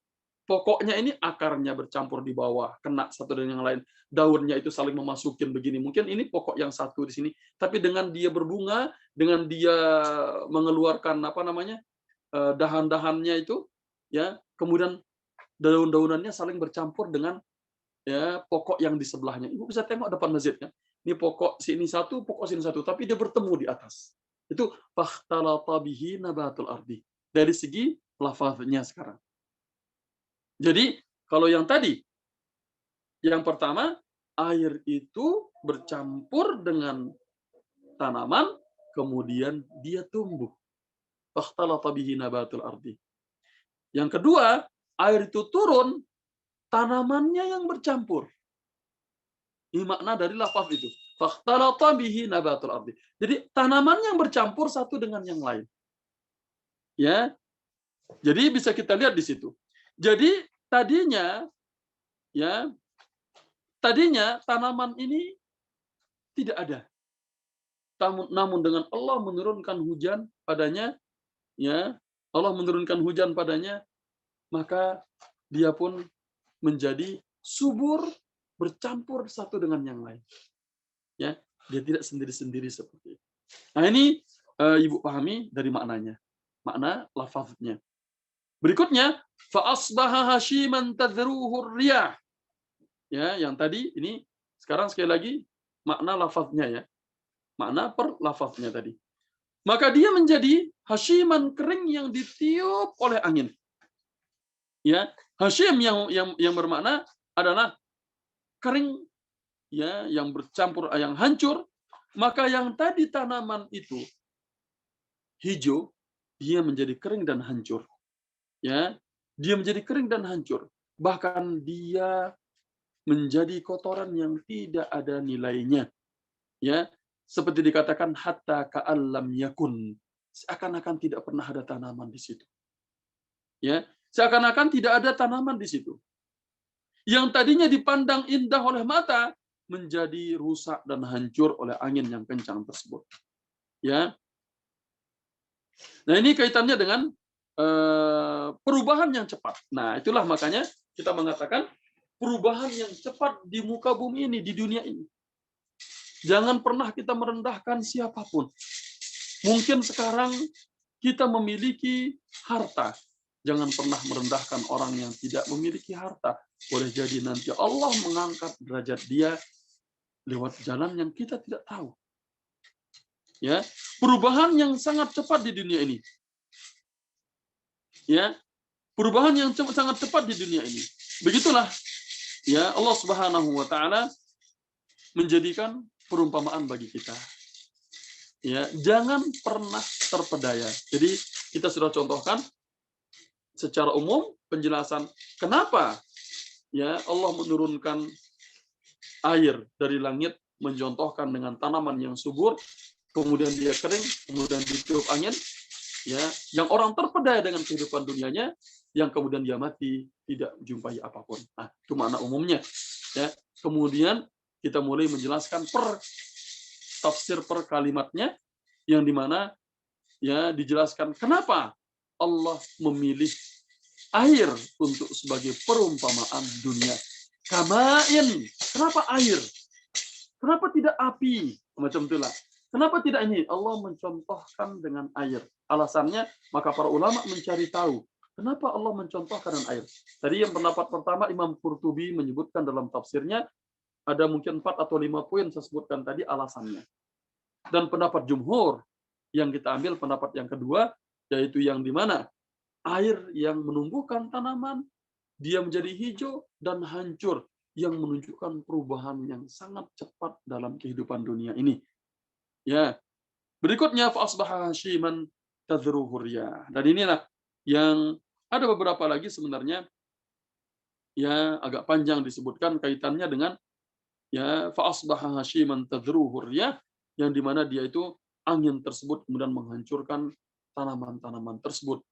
pokoknya ini akarnya bercampur di bawah, kena satu dengan yang lain. Daunnya itu saling memasukin begini. Mungkin ini pokok yang satu di sini, tapi dengan dia berbunga, dengan dia mengeluarkan apa namanya dahan-dahannya itu, ya, kemudian daun-daunannya saling bercampur dengan ya pokok yang di sebelahnya. Ibu bisa tengok depan masjid kan. Ini pokok sini satu, pokok sini satu, tapi dia bertemu di atas. Itu fakhtalata bihi nabatul ardi. Dari segi lafaznya sekarang. Jadi kalau yang tadi, yang pertama, air itu bercampur dengan tanaman, kemudian dia tumbuh. Fakhtalata bihi nabatul ardi. Yang kedua, air itu turun, tanamannya yang bercampur. Ini makna dari lafaz itu. Fakhtalata bihi nabatul ardi. Jadi tanaman yang bercampur satu dengan yang lain. Ya. Jadi bisa kita lihat di situ. Jadi tadinya tanaman ini tidak ada. Namun dengan Allah menurunkan hujan padanya, ya, Allah menurunkan hujan padanya, maka dia pun menjadi subur, bercampur satu dengan yang lain. Ya, dia tidak sendiri-sendiri seperti itu. Nah, ini Ibu pahami dari maknanya. Makna lafaznya. Berikutnya, fa asbaha hashiman tadruhu riyah. Ya, yang tadi ini sekarang sekali lagi makna lafaznya ya. Makna per lafaznya tadi. Maka dia menjadi hashiman kering yang ditiup oleh angin. Ya, hashim yang bermakna adalah kering ya, yang bercampur, yang hancur. Maka yang tadi tanaman itu hijau, dia menjadi kering dan hancur. Ya, dia menjadi kering dan hancur. Bahkan dia menjadi kotoran yang tidak ada nilainya. Ya, seperti dikatakan hatta ka'allam yakun. Seakan-akan tidak pernah ada tanaman di situ. Ya, seakan-akan tidak ada tanaman di situ. Yang tadinya dipandang indah oleh mata menjadi rusak dan hancur oleh angin yang kencang tersebut. Ya. Nah, ini kaitannya dengan perubahan yang cepat. Nah, itulah makanya kita mengatakan perubahan yang cepat di muka bumi ini, di dunia ini. Jangan pernah kita merendahkan siapapun. Mungkin sekarang kita memiliki harta. Jangan pernah merendahkan orang yang tidak memiliki harta. Boleh jadi nanti Allah mengangkat derajat dia lewat jalan yang kita tidak tahu. Ya, perubahan yang sangat cepat di dunia ini. Ya, perubahan yang sangat cepat di dunia ini. Begitulah ya Allah Subhanahu wa taala menjadikan perumpamaan bagi kita. Ya, jangan pernah terpedaya. Jadi kita sudah contohkan secara umum penjelasan kenapa ya Allah menurunkan air dari langit, mencontohkan dengan tanaman yang subur, kemudian dia kering, kemudian ditiup angin, ya, yang orang terpedaya dengan kehidupan dunianya, yang kemudian dia mati tidak jumpai apapun. Nah, itu makna umumnya. Ya, kemudian kita mulai menjelaskan tafsir per kalimatnya, yang dimana ya dijelaskan kenapa Allah memilih air untuk sebagai perumpamaan dunia. Kamain, kenapa air? Kenapa tidak api? Macam itulah. Kenapa tidak ini? Allah mencontohkan dengan air. Alasannya, maka para ulama mencari tahu. Kenapa Allah mencontohkan dengan air? Tadi yang pendapat pertama, Imam Qurtubi menyebutkan dalam tafsirnya, ada mungkin 4 atau 5 poin saya sebutkan tadi alasannya. Dan pendapat jumhur, yang kita ambil pendapat yang kedua, yaitu yang di mana air yang menumbuhkan tanaman, dia menjadi hijau dan hancur, yang menunjukkan perubahan yang sangat cepat dalam kehidupan dunia ini. Ya. Berikutnya fa asbaha hashiman tadruhu riyah. Dan inilah yang ada beberapa lagi sebenarnya ya agak panjang disebutkan kaitannya dengan ya fa asbaha hashiman tadruhu riyah, yang di mana dia itu angin tersebut kemudian menghancurkan tanaman-tanaman tersebut.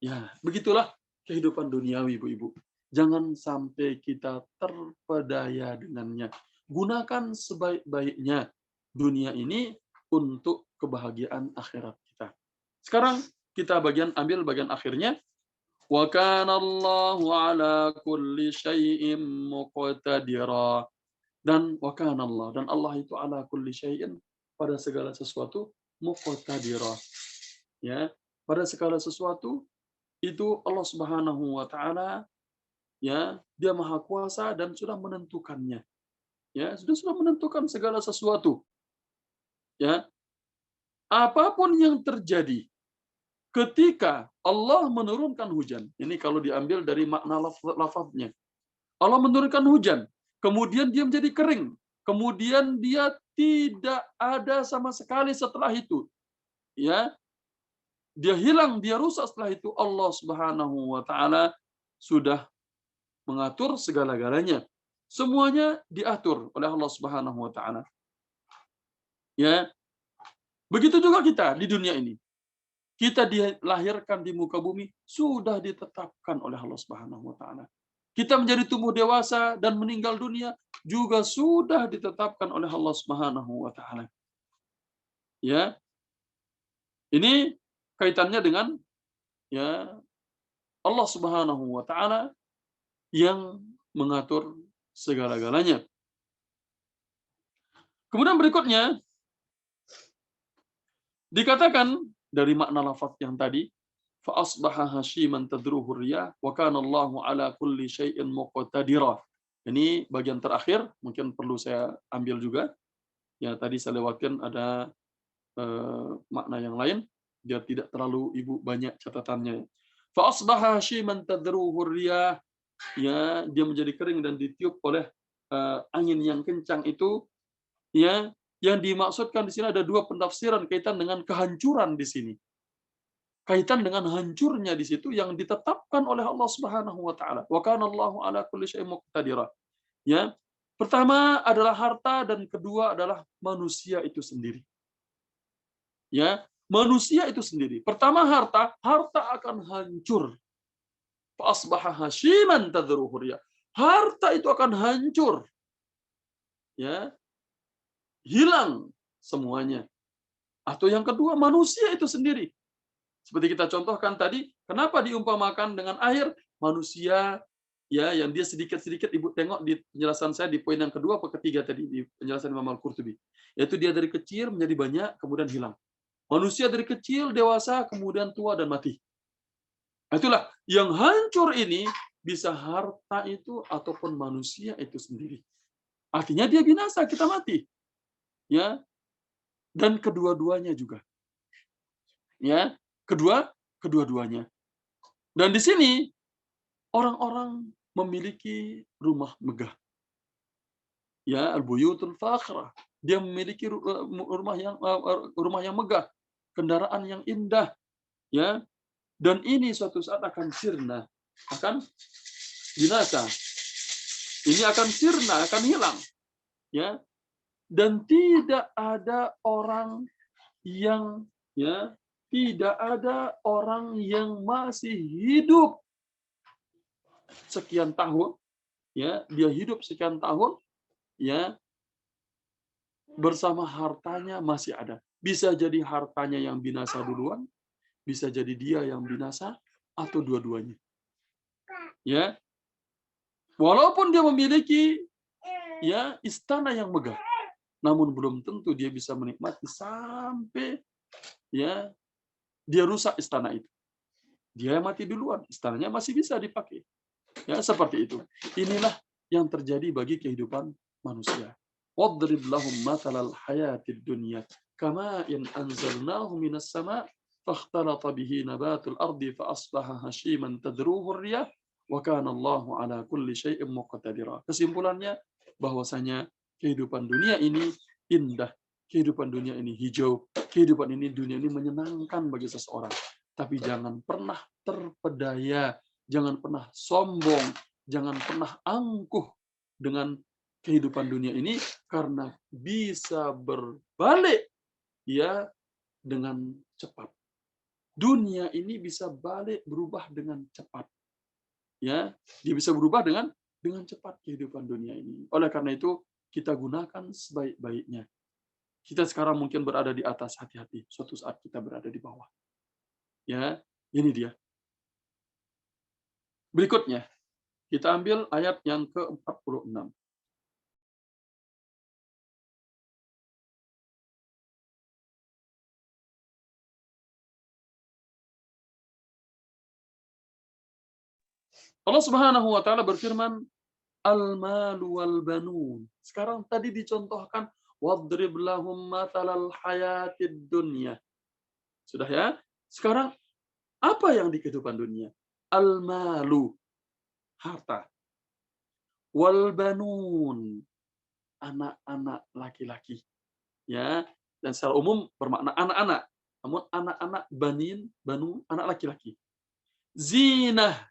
Ya, begitulah kehidupan duniawi, Ibu-ibu. Jangan sampai kita terpedaya dengannya. Gunakan sebaik-baiknya dunia ini untuk kebahagiaan akhirat kita. Sekarang kita ambil bagian akhirnya. Wa kana Allahu ala kulli syai'in muqtadira. Dan wa kana Allah, dan Allah itu ala kulli syai'in, pada segala sesuatu, muqtadira. Ya, pada segala sesuatu itu Allah Subhanahu wa taala, ya, dia Maha Kuasa dan sudah menentukannya. Ya, sudah menentukan segala sesuatu. Ya, apapun yang terjadi ketika Allah menurunkan hujan. Ini kalau diambil dari makna lafaznya. Allah menurunkan hujan, kemudian dia menjadi kering, kemudian dia tidak ada sama sekali setelah itu. Ya, dia hilang, dia rusak setelah itu. Allah Subhanahu wa taala sudah mengatur segala-galanya. Semuanya diatur oleh Allah Subhanahu wa taala. Ya. Begitu juga kita di dunia ini. Kita dilahirkan di muka bumi sudah ditetapkan oleh Allah Subhanahu wa taala. Kita menjadi tumbuh dewasa dan meninggal dunia juga sudah ditetapkan oleh Allah Subhanahu wa taala. Ya. Ini kaitannya dengan, ya, Allah Subhanahu wa taala yang mengatur segala-galanya. Kemudian berikutnya dikatakan dari makna lafaz yang tadi, fa asbaha hashiman tadruhu riyah wa kana Allahu ala kulli syai'in muqtadira. Ini bagian terakhir mungkin perlu saya ambil juga. Ya, tadi saya lewatkan ada makna yang lain biar tidak terlalu Ibu banyak catatannya. Fa asbaha hashiman tadruhu riyah, ya, dia menjadi kering dan ditiup oleh angin yang kencang itu. Ya, yang dimaksudkan di sini ada dua penafsiran kaitan dengan kehancuran di sini. Kaitan dengan hancurnya di situ yang ditetapkan oleh Allah Subhanahu wa taala. Wa kana Allahu ala kulli syai'in muqtadira. Ya. Pertama adalah harta dan kedua adalah manusia itu sendiri. Ya, manusia itu sendiri. Pertama harta akan hancur. Fa asbaha hashiman tadruhu riyah. Harta itu akan hancur. Ya, hilang semuanya. Atau yang kedua, manusia itu sendiri. Seperti kita contohkan tadi, kenapa diumpamakan dengan air? Manusia, ya, yang dia sedikit-sedikit, Ibu tengok di penjelasan saya di poin yang kedua atau ketiga tadi di penjelasan Imam Al-Qurtubi. Yaitu dia dari kecil menjadi banyak kemudian hilang. Manusia dari kecil dewasa kemudian tua dan mati. Itulah yang hancur ini bisa harta itu ataupun manusia itu sendiri. Artinya dia binasa, kita mati. Ya, dan kedua-duanya juga. Ya, kedua-duanya. Dan di sini orang-orang memiliki rumah megah. Ya, al-buyutul fakhirah. Dia memiliki rumah yang megah, kendaraan yang indah, ya. Dan ini suatu saat akan sirna, akan binasa. Ini akan sirna, akan hilang, ya. Dan tidak ada orang yang, ya, tidak ada orang yang masih hidup sekian tahun, ya, dia hidup sekian tahun, ya, bersama hartanya masih ada. Bisa jadi hartanya yang binasa duluan, bisa jadi dia yang binasa, atau dua-duanya. Ya, walaupun dia memiliki, ya, istana yang megah, namun belum tentu dia bisa menikmati sampai, ya, dia rusak istana itu. Dia mati duluan, istananya masih bisa dipakai. Ya, seperti itu. Inilah yang terjadi bagi kehidupan manusia. Wadrib lahum mathalal hayatid dunya kama in anzalnahu minas sama' fakhtalata bihi nabatul ardi fa asbaha hashiman tadruhu riyah wa kana Allahu ala kulli syai'in muqtadira. Kesimpulannya bahwasanya kehidupan dunia ini indah, kehidupan dunia ini hijau, kehidupan ini dunia ini menyenangkan bagi seseorang. Tapi jangan pernah terpedaya, jangan pernah sombong, jangan pernah angkuh dengan kehidupan dunia ini karena bisa berbalik, ya, dengan cepat. Dunia ini bisa balik berubah dengan cepat. Ya, dia bisa berubah dengan cepat kehidupan dunia ini. Oleh karena itu kita gunakan sebaik-baiknya. Kita sekarang mungkin berada di atas, hati-hati. Suatu saat kita berada di bawah. Ya, ini dia. Berikutnya, kita ambil ayat yang ke-46. Allah Subhanahu wa taala berfirman, al-malu wal banun. Sekarang tadi dicontohkan wadrib lahum matalal hayatid dunya. Sudah ya? Sekarang apa yang di kehidupan dunia? Al-malu, harta. Wal banun, anak-anak laki-laki. Ya, dan secara umum bermakna anak-anak. Namun anak-anak banin, banu, anak laki-laki. Zinah,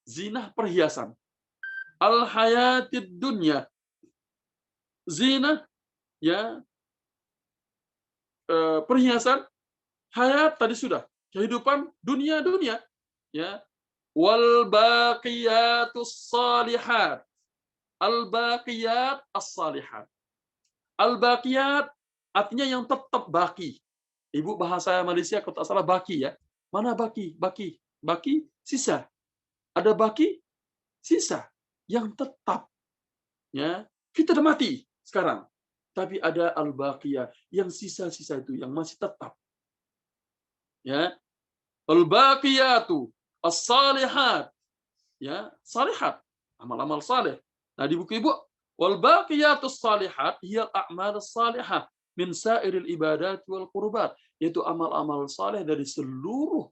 zinah perhiasan. Al-hayatid dunya. Zinah, ya, perhiasan. Hayat tadi sudah. Kehidupan dunia, ya. Wal baqiyatus salihat. Al baqiyat as-salihat. Al baqiyat artinya yang tetap baki. Ibu bahasa Malaysia kalau tak salah baki ya. Mana baki? Baki. Baki sisa. Ada baki sisa yang tetap. Ya, kita udah mati sekarang. Tapi ada al-baqiyah yang sisa-sisa itu yang masih tetap. Ya. Al-baqiyatu as-salihat. Ya, salihat, amal-amal saleh. Nah, di buku Ibu, wal baqiyatus salihat hiya al-a'mal salihah min sa'iril ibadat wal qurbat, yaitu amal-amal saleh dari seluruh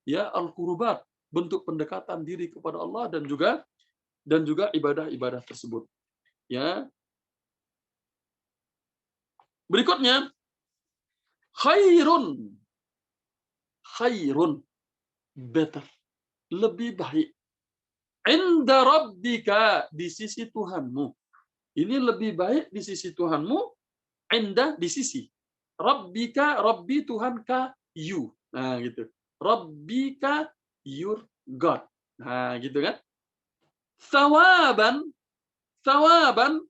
ya al-qurbat, bentuk pendekatan diri kepada Allah dan juga ibadah-ibadah tersebut. Ya. Berikutnya, khairun. Khairun, better, lebih baik. Inda rabbika, di sisi Tuhanmu. Ini lebih baik di sisi Tuhanmu, inda, di sisi. Rabbika, Rabbi, Tuhan, ka, you. Nah, gitu. Rabbika, your God. Nah, gitu kan. Thawaban, thawaban,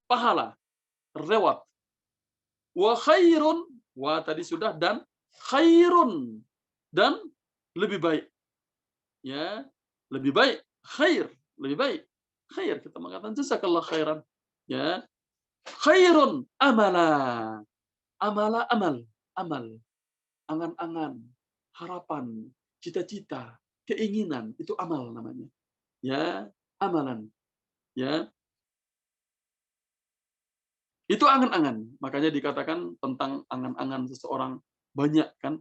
pahala, reward. Wa khairun, wa tadi sudah, dan khairun, dan lebih baik. Ya, lebih baik. Khair, lebih baik. Khair, kita mengatakan jazakallah khairan. Ya, khairun amala. Amala, amal, amal. Angan-angan, harapan, cita-cita, keinginan, itu amal namanya. Ya, amalan. Ya. Itu angan-angan. Makanya dikatakan tentang angan-angan seseorang banyak kan.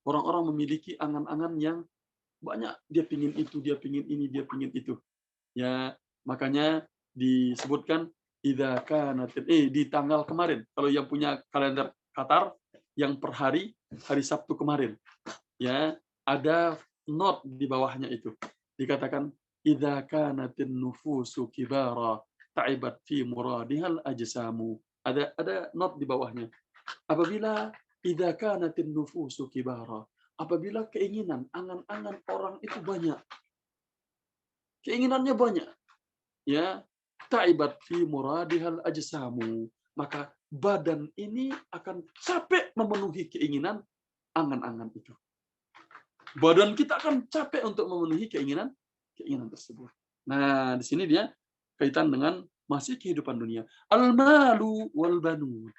Orang-orang memiliki angan-angan yang banyak, dia pingin itu, dia pingin ini, dia pingin itu. Ya, makanya disebutkan di tanggal kemarin. Kalau yang punya kalender Qatar yang per hari Sabtu kemarin, ya, ada note di bawahnya itu. Dikatakan idza kanatin nufusu kibara ta'ibat fi muradihal ajsamu. Ada note di bawahnya. Apabila idza kanatin nufusu kibara, apabila keinginan, angan-angan orang itu banyak, keinginannya banyak, ya, ta'ibat fi muradihal ajsamu, maka badan ini akan capek memenuhi keinginan angan-angan itu. Badan kita akan capek untuk memenuhi keinginan tersebut. Nah, di sini dia kaitan dengan masih kehidupan dunia. Al-malu wal banun.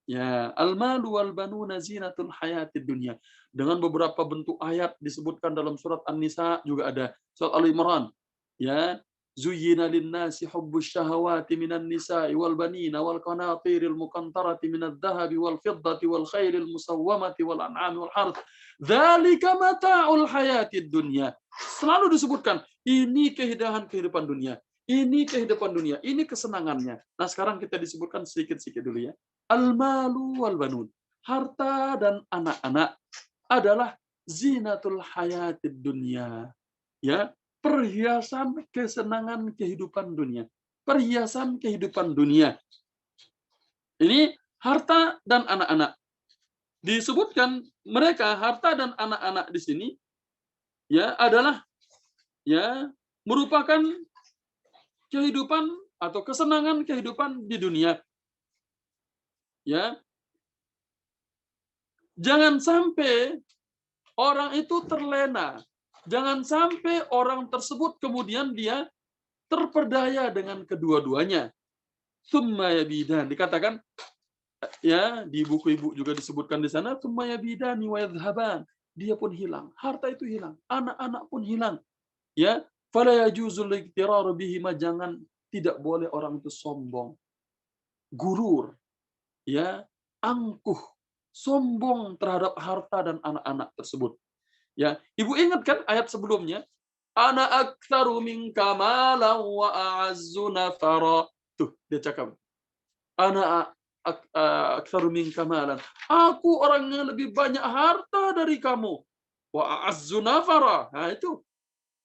Ya, al-malu wal banuna zinatul hayatid dunya. Dengan beberapa bentuk ayat disebutkan dalam surat An-Nisa, juga ada surat Al-Imran. Ya, zuyyina lin-nasi hubbus syahawati minan nisa'i wal banina wal qanatiril muqantarati minadh dhahabi wal fiddati wal khairil musawwamati wal an'ami wal harth. Dzalika mata'ul hayatid dunya. Selalu disebutkan ini kehidupan dunia. Ini kehidupan dunia, ini kesenangannya. Nah, sekarang kita disebutkan sedikit-sedikit dulu ya. Al-malu wal banun. Harta dan anak-anak adalah zinatul hayatid dunia. Ya, perhiasan kesenangan kehidupan dunia. Perhiasan kehidupan dunia. Ini harta dan anak-anak. Disebutkan mereka harta dan anak-anak di sini ya adalah ya merupakan kehidupan atau kesenangan kehidupan di dunia. Ya. Jangan sampai orang itu terlena Jangan sampai orang tersebut kemudian dia terperdaya dengan kedua-duanya. Tsumma yabidan, dikatakan ya di buku ibu juga disebutkan di sana, tsumma yabidani wa yadhhaban. Dia pun hilang, harta itu hilang, anak-anak pun hilang. Ya, fala yajuzul iktirar bihima, jangan, tidak boleh orang itu sombong, gurur, ya, angkuh, sombong terhadap harta dan anak-anak tersebut. Ya, ibu ingat kan ayat sebelumnya? Ana aktsaru minka malan wa a'azzu nafara. Tuh, dia cakap. Ana aktsaru minka malan. Aku orang yang lebih banyak harta dari kamu. Wa a'azzu nafara. Nah, itu.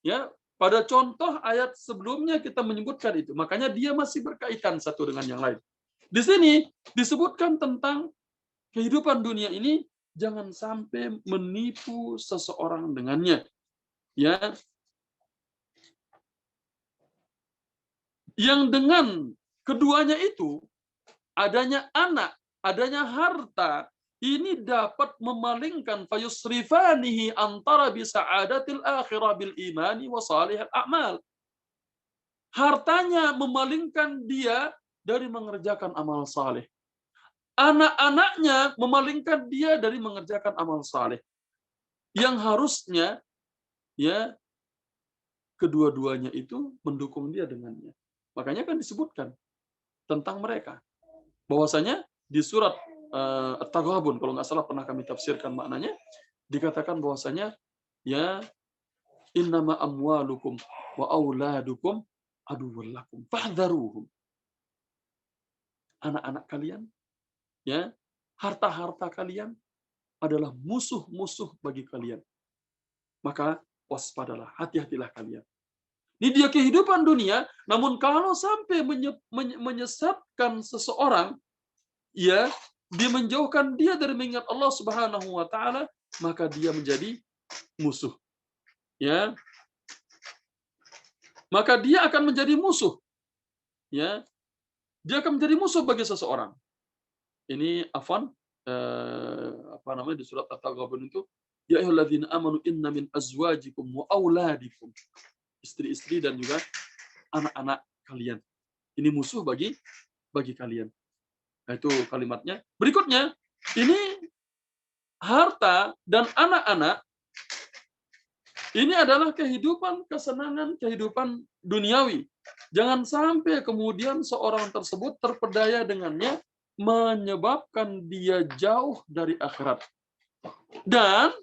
Ya, pada contoh ayat sebelumnya kita menyebutkan itu. Makanya dia masih berkaitan satu dengan yang lain. Di sini disebutkan tentang kehidupan dunia ini, jangan sampai menipu seseorang dengannya. Ya, yang dengan keduanya itu, adanya anak, adanya harta, ini dapat memalingkan fayusrifanihi antara bisa'adatil akhirah bil imani wa salihil a'mal. Hartanya memalingkan dia dari mengerjakan amal saleh. Anak-anaknya memalingkan dia dari mengerjakan amal saleh. Yang harusnya ya kedua-duanya itu mendukung dia dengannya. Makanya kan disebutkan tentang mereka. Bahwasanya di surat At-Taghabun, kalau nggak salah pernah kami tafsirkan maknanya, dikatakan bahwasanya ya innama amwalukum wa auladukum aduwwul lakum fahdharuhum. Anak-anak kalian, ya, harta-harta kalian adalah musuh-musuh bagi kalian. Maka waspadalah, hati-hatilah kalian. Ini dia kehidupan dunia, namun kalau sampai menyesatkan seseorang, ya, dia menjauhkan dia dari mengingat Allah Subhanahu wa taala, maka dia menjadi musuh. Ya. Maka dia akan menjadi musuh. Ya. Dia akan menjadi musuh bagi seseorang. Ini afwan apa namanya di surat At-Taghabun itu, ya ayyuhalladzina amanu inna min azwajikum wa auladikum. Istri-istri dan juga anak-anak kalian. Ini musuh bagi kalian. Nah, itu kalimatnya. Berikutnya, ini harta dan anak-anak ini adalah kehidupan kesenangan, kehidupan duniawi. Jangan sampai kemudian seorang tersebut terpedaya dengannya, menyebabkan dia jauh dari akhirat. Dan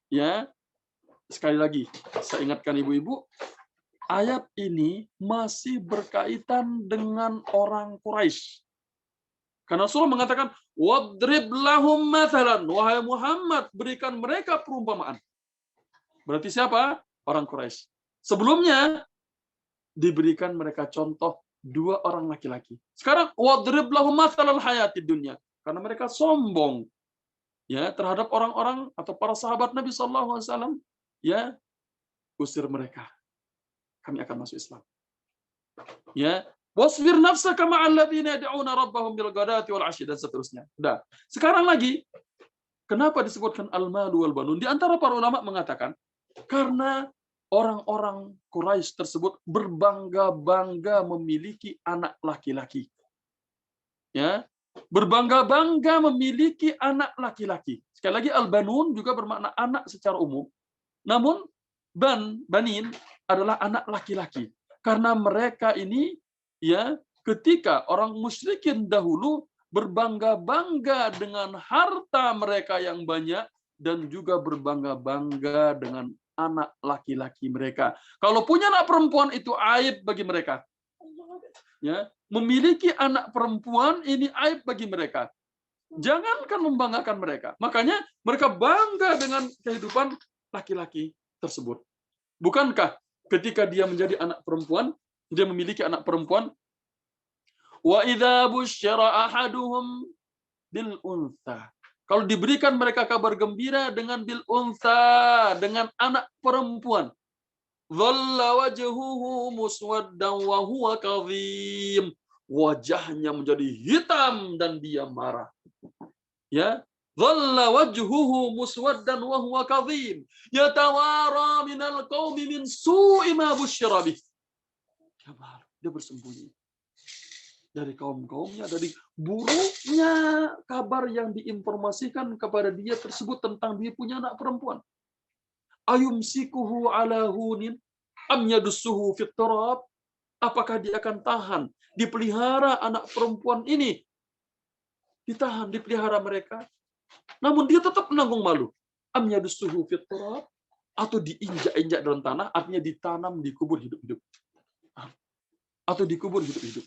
ya, sekali lagi saya ingatkan ibu-ibu, ayat ini masih berkaitan dengan orang Quraisy. Karena Rasulullah mengatakan, "Wadrib lahum mathalan", wahai Muhammad, berikan mereka perumpamaan. Berarti siapa? Orang Quraisy. Sebelumnya diberikan mereka contoh dua orang laki-laki. Sekarang wadrib lahum mathalal hayatid dunya, karena mereka sombong ya terhadap orang-orang atau para sahabat Nabi sallallahu alaihi wasallam, ya, usir mereka. Kami akan masuk Islam. Ya, wasbir nafsaka ma'al ladzina yad'una rabbahum bil ghadati wal 'ashyi, dan seterusnya. Udah. Sekarang lagi, kenapa disebutkan al-malu wal banun? Di antara para ulama mengatakan karena orang-orang Quraisy tersebut berbangga-bangga memiliki anak laki-laki. Ya, berbangga-bangga memiliki anak laki-laki. Sekali lagi, al-banun juga bermakna anak secara umum. Namun banin adalah anak laki-laki. Karena mereka ini ya ketika orang musyrikin dahulu berbangga-bangga dengan harta mereka yang banyak dan juga berbangga-bangga dengan anak laki-laki mereka. Kalau punya anak perempuan itu aib bagi mereka. Ya, memiliki anak perempuan ini aib bagi mereka. Jangankan membanggakan mereka. Makanya mereka bangga dengan kehidupan laki-laki tersebut. Bukankah ketika dia menjadi anak perempuan, dia memiliki anak perempuan, wa idza busyira ahaduhum bil untha. Kalau diberikan mereka kabar gembira dengan bil untha, dengan anak perempuan, dhalla wajhuhu muswaddan wa huwa kadhim. Wajahnya menjadi hitam dan dia marah. Ya, dhalla wajhuhu muswaddan wa huwa kadhim yatawara minal qaumi min su'i ma busyira bih. Dia bersembunyi dari kaum-kaumnya, dari buruknya kabar yang diinformasikan kepada dia tersebut tentang dia punya anak perempuan. Ayumsikuhu ala hunin am yadussuhu fit turab. Apakah dia akan tahan, dipelihara anak perempuan ini? Ditahan, dipelihara mereka. Namun dia tetap menanggung malu. Am yadussuhu fit turab, atau diinjak-injak dalam tanah, artinya ditanam, dikubur hidup-hidup. Atau dikubur hidup-hidup.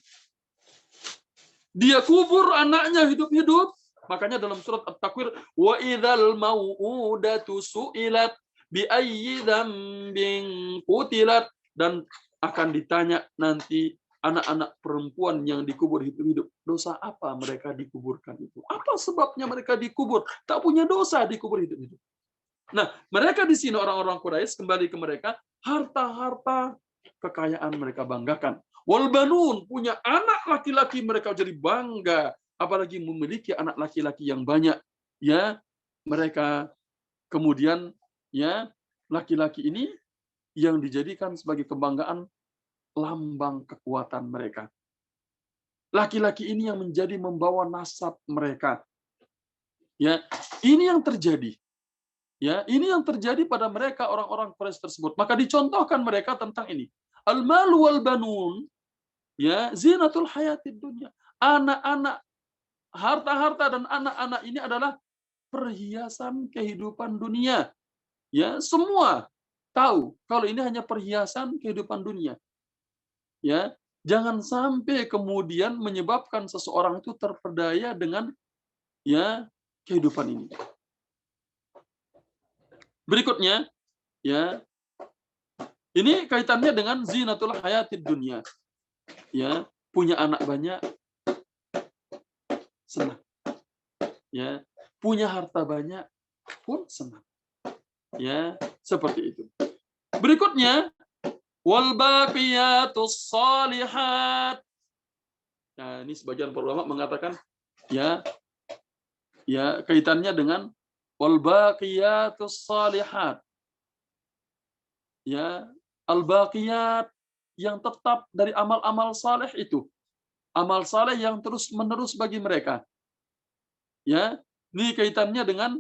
Dia kubur anaknya hidup-hidup. Makanya dalam surat At-Takwir, wa idzal mau'udatu su'ilat bi ayyi dzambin qutilat, dan akan ditanya nanti anak-anak perempuan yang dikubur hidup-hidup, dosa apa mereka dikuburkan itu? Apa sebabnya mereka dikubur? Tak punya dosa dikubur hidup-hidup. Nah, mereka di sini orang-orang Quraisy, kembali ke mereka, harta-harta kekayaan mereka banggakan. Wal banun, punya anak laki-laki mereka jadi bangga, apalagi memiliki anak laki-laki yang banyak. Ya, mereka kemudian ya laki-laki ini yang dijadikan sebagai kebanggaan, lambang kekuatan mereka. Laki-laki ini yang menjadi membawa nasab mereka. Ya, ini yang terjadi. Ya, ini yang terjadi pada mereka orang-orang Quraisy tersebut. Maka dicontohkan mereka tentang ini. Al-malu wal banun, ya, zinatul hayatid dunya. Anak-anak, harta-harta dan anak-anak ini adalah perhiasan kehidupan dunia. Ya, semua tahu kalau ini hanya perhiasan kehidupan dunia. Ya, jangan sampai kemudian menyebabkan seseorang itu terperdaya dengan ya kehidupan ini. Berikutnya, ya, ini kaitannya dengan zinatul hayatid dunya. Ya, punya anak banyak, senang. Ya, punya harta banyak pun senang. Ya, seperti itu. Berikutnya, wal baqiyatus shalihat. Nah, ini sebagian para ulama mengatakan ya kaitannya dengan wal baqiyatus shalihat. Ya, al baqiyat yang tetap dari amal-amal saleh itu. Amal saleh yang terus-menerus bagi mereka. Ya, ini kaitannya dengan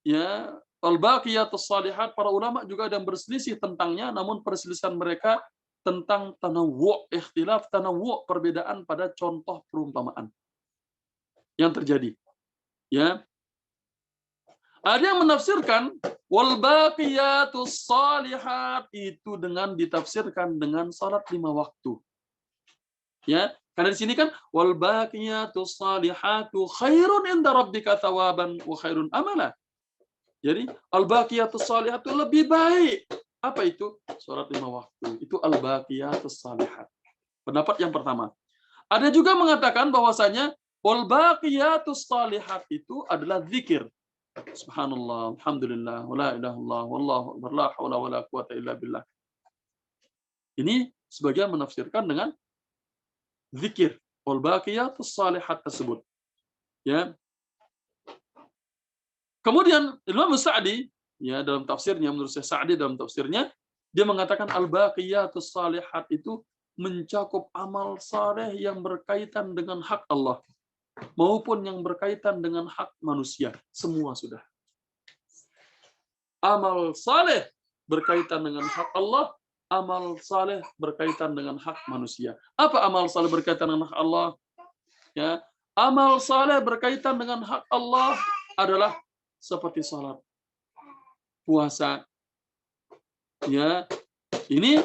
ya al-baqiyatus shalihat. Para ulama juga ada yang berselisih tentangnya, namun perselisihan mereka tentang tanawwu', ikhtilaf tanawwu', perbedaan pada contoh perumpamaan yang terjadi. Ya. Ada yang menafsirkan wal baqiyatus shalihat itu dengan ditafsirkan dengan salat 5 waktu. Ya, karena di sini kan wal baqiyatus shalihatu khairun inda rabbika thawaban wa khairun amala. Jadi al-baqiyatus shalihatu lebih baik. Apa itu? Salat 5 waktu. Itu al-baqiyatus shalihat. Pendapat yang pertama. Ada juga mengatakan bahwasanya wal baqiyatus shalihat itu adalah zikir. Subhanallah, alhamdulillah, wa la ilaha illallah, wallahu akbar, la haula wala quwata illa billah. Ini sebagian menafsirkan dengan zikir wal baqiyatus shalihat tersebut. Ya. Kemudian Imam Sa'di ya dalam tafsirnya, menurut saya Sa'di dalam tafsirnya, dia mengatakan al-baqiyatus shalihat itu mencakup amal saleh yang berkaitan dengan hak Allah maupun yang berkaitan dengan hak manusia, semua sudah. Amal saleh berkaitan dengan hak Allah, amal saleh berkaitan dengan hak manusia. Apa amal saleh berkaitan dengan hak Allah? Ya, amal saleh berkaitan dengan hak Allah adalah seperti salat, puasa. Ya, ini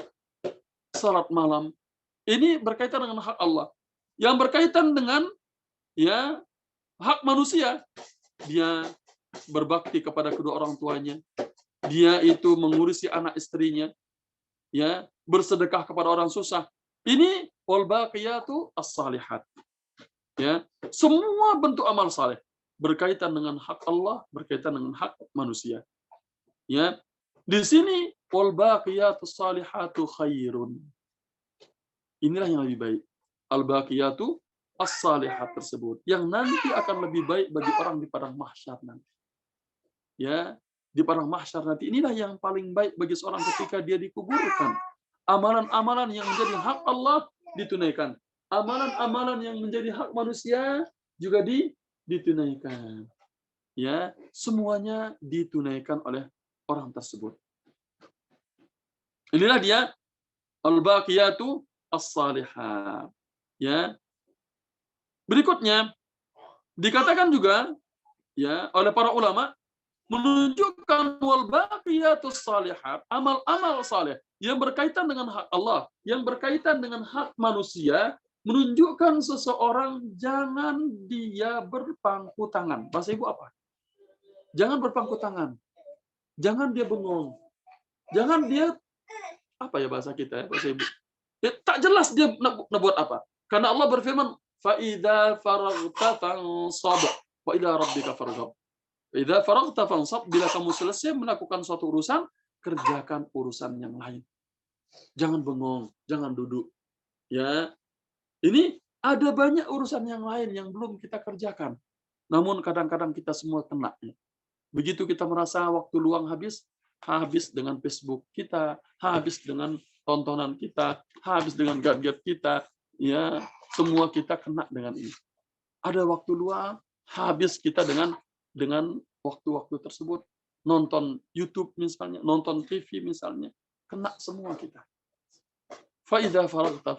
salat malam. Ini berkaitan dengan hak Allah. Yang berkaitan dengan ya hak manusia, dia berbakti kepada kedua orang tuanya, dia itu mengurusi anak istrinya, ya, bersedekah kepada orang susah. Ini wal baqiyatu as-salihat. Ya, semua bentuk amal saleh berkaitan dengan hak Allah, berkaitan dengan hak manusia. Ya, di sini wal baqiyatus salihatu khairun. Inilah yang lebih baik. Al baqiyatu as-salihat tersebut yang nanti akan lebih baik bagi orang di padang mahsyar nanti. Ya, di padang mahsyar nanti inilah yang paling baik bagi seorang ketika dia dikuburkan. Amalan-amalan yang menjadi hak Allah ditunaikan. Amalan-amalan yang menjadi hak manusia juga ditunaikan. Ya, semuanya ditunaikan oleh orang tersebut. Inilah dia al-baqiyatu as-salihat. Ya. Berikutnya dikatakan juga ya oleh para ulama menunjukkan wal baqiyatus salihat, amal-amal saleh yang berkaitan dengan hak Allah, yang berkaitan dengan hak manusia, menunjukkan seseorang jangan dia berpangku tangan. Bahasa Ibu apa? Jangan berpangku tangan. Jangan dia bengong. Jangan dia apa ya bahasa kita ya, bahasa Ibu. Tak jelas dia nak buat apa. Karena Allah berfirman, fa idza faraghta fansab wa ila rabbika farghab. Idza faraghta fansab, bila kamu selesai melakukan suatu urusan, kerjakan urusan yang lain. Jangan bengong, jangan duduk. Ya. Ini ada banyak urusan yang lain yang belum kita kerjakan. Namun kadang-kadang kita semua kena. Begitu kita merasa waktu luang habis dengan Facebook kita, habis dengan tontonan kita, habis dengan gadget kita, ya, semua kita kena dengan ini. Ada waktu luang, habis kita dengan waktu-waktu tersebut, nonton YouTube misalnya, nonton TV misalnya, kena semua kita. Fa idza faragta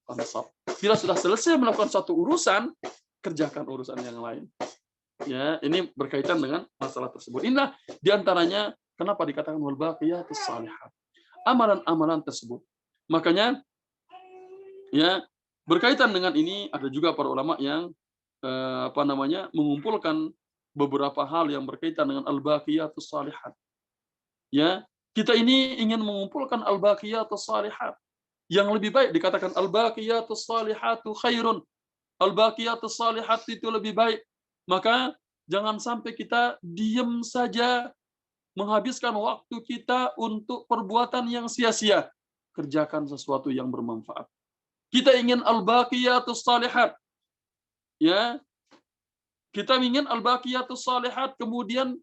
fansab. Bila sudah selesai melakukan satu urusan, kerjakan urusan yang lain. Ya, ini berkaitan dengan masalah tersebut. Inilah diantaranya kenapa dikatakan wal baqiyatus shalihat. Amalan-amalan tersebut. Makanya, ya berkaitan dengan ini ada juga para ulama yang mengumpulkan beberapa hal yang berkaitan dengan al baqiyatus shalihat. Ya, kita ini ingin mengumpulkan al baqiyatus shalihat. Yang lebih baik dikatakan al baqiyatus shalihatu khairun. Al baqiyatus shalihat itu lebih baik. Maka jangan sampai kita diam saja menghabiskan waktu kita untuk perbuatan yang sia-sia. Kerjakan sesuatu yang bermanfaat. Kita ingin al-baqiyatus shalihat. Ya. Kita ingin al-baqiyatus shalihat, kemudian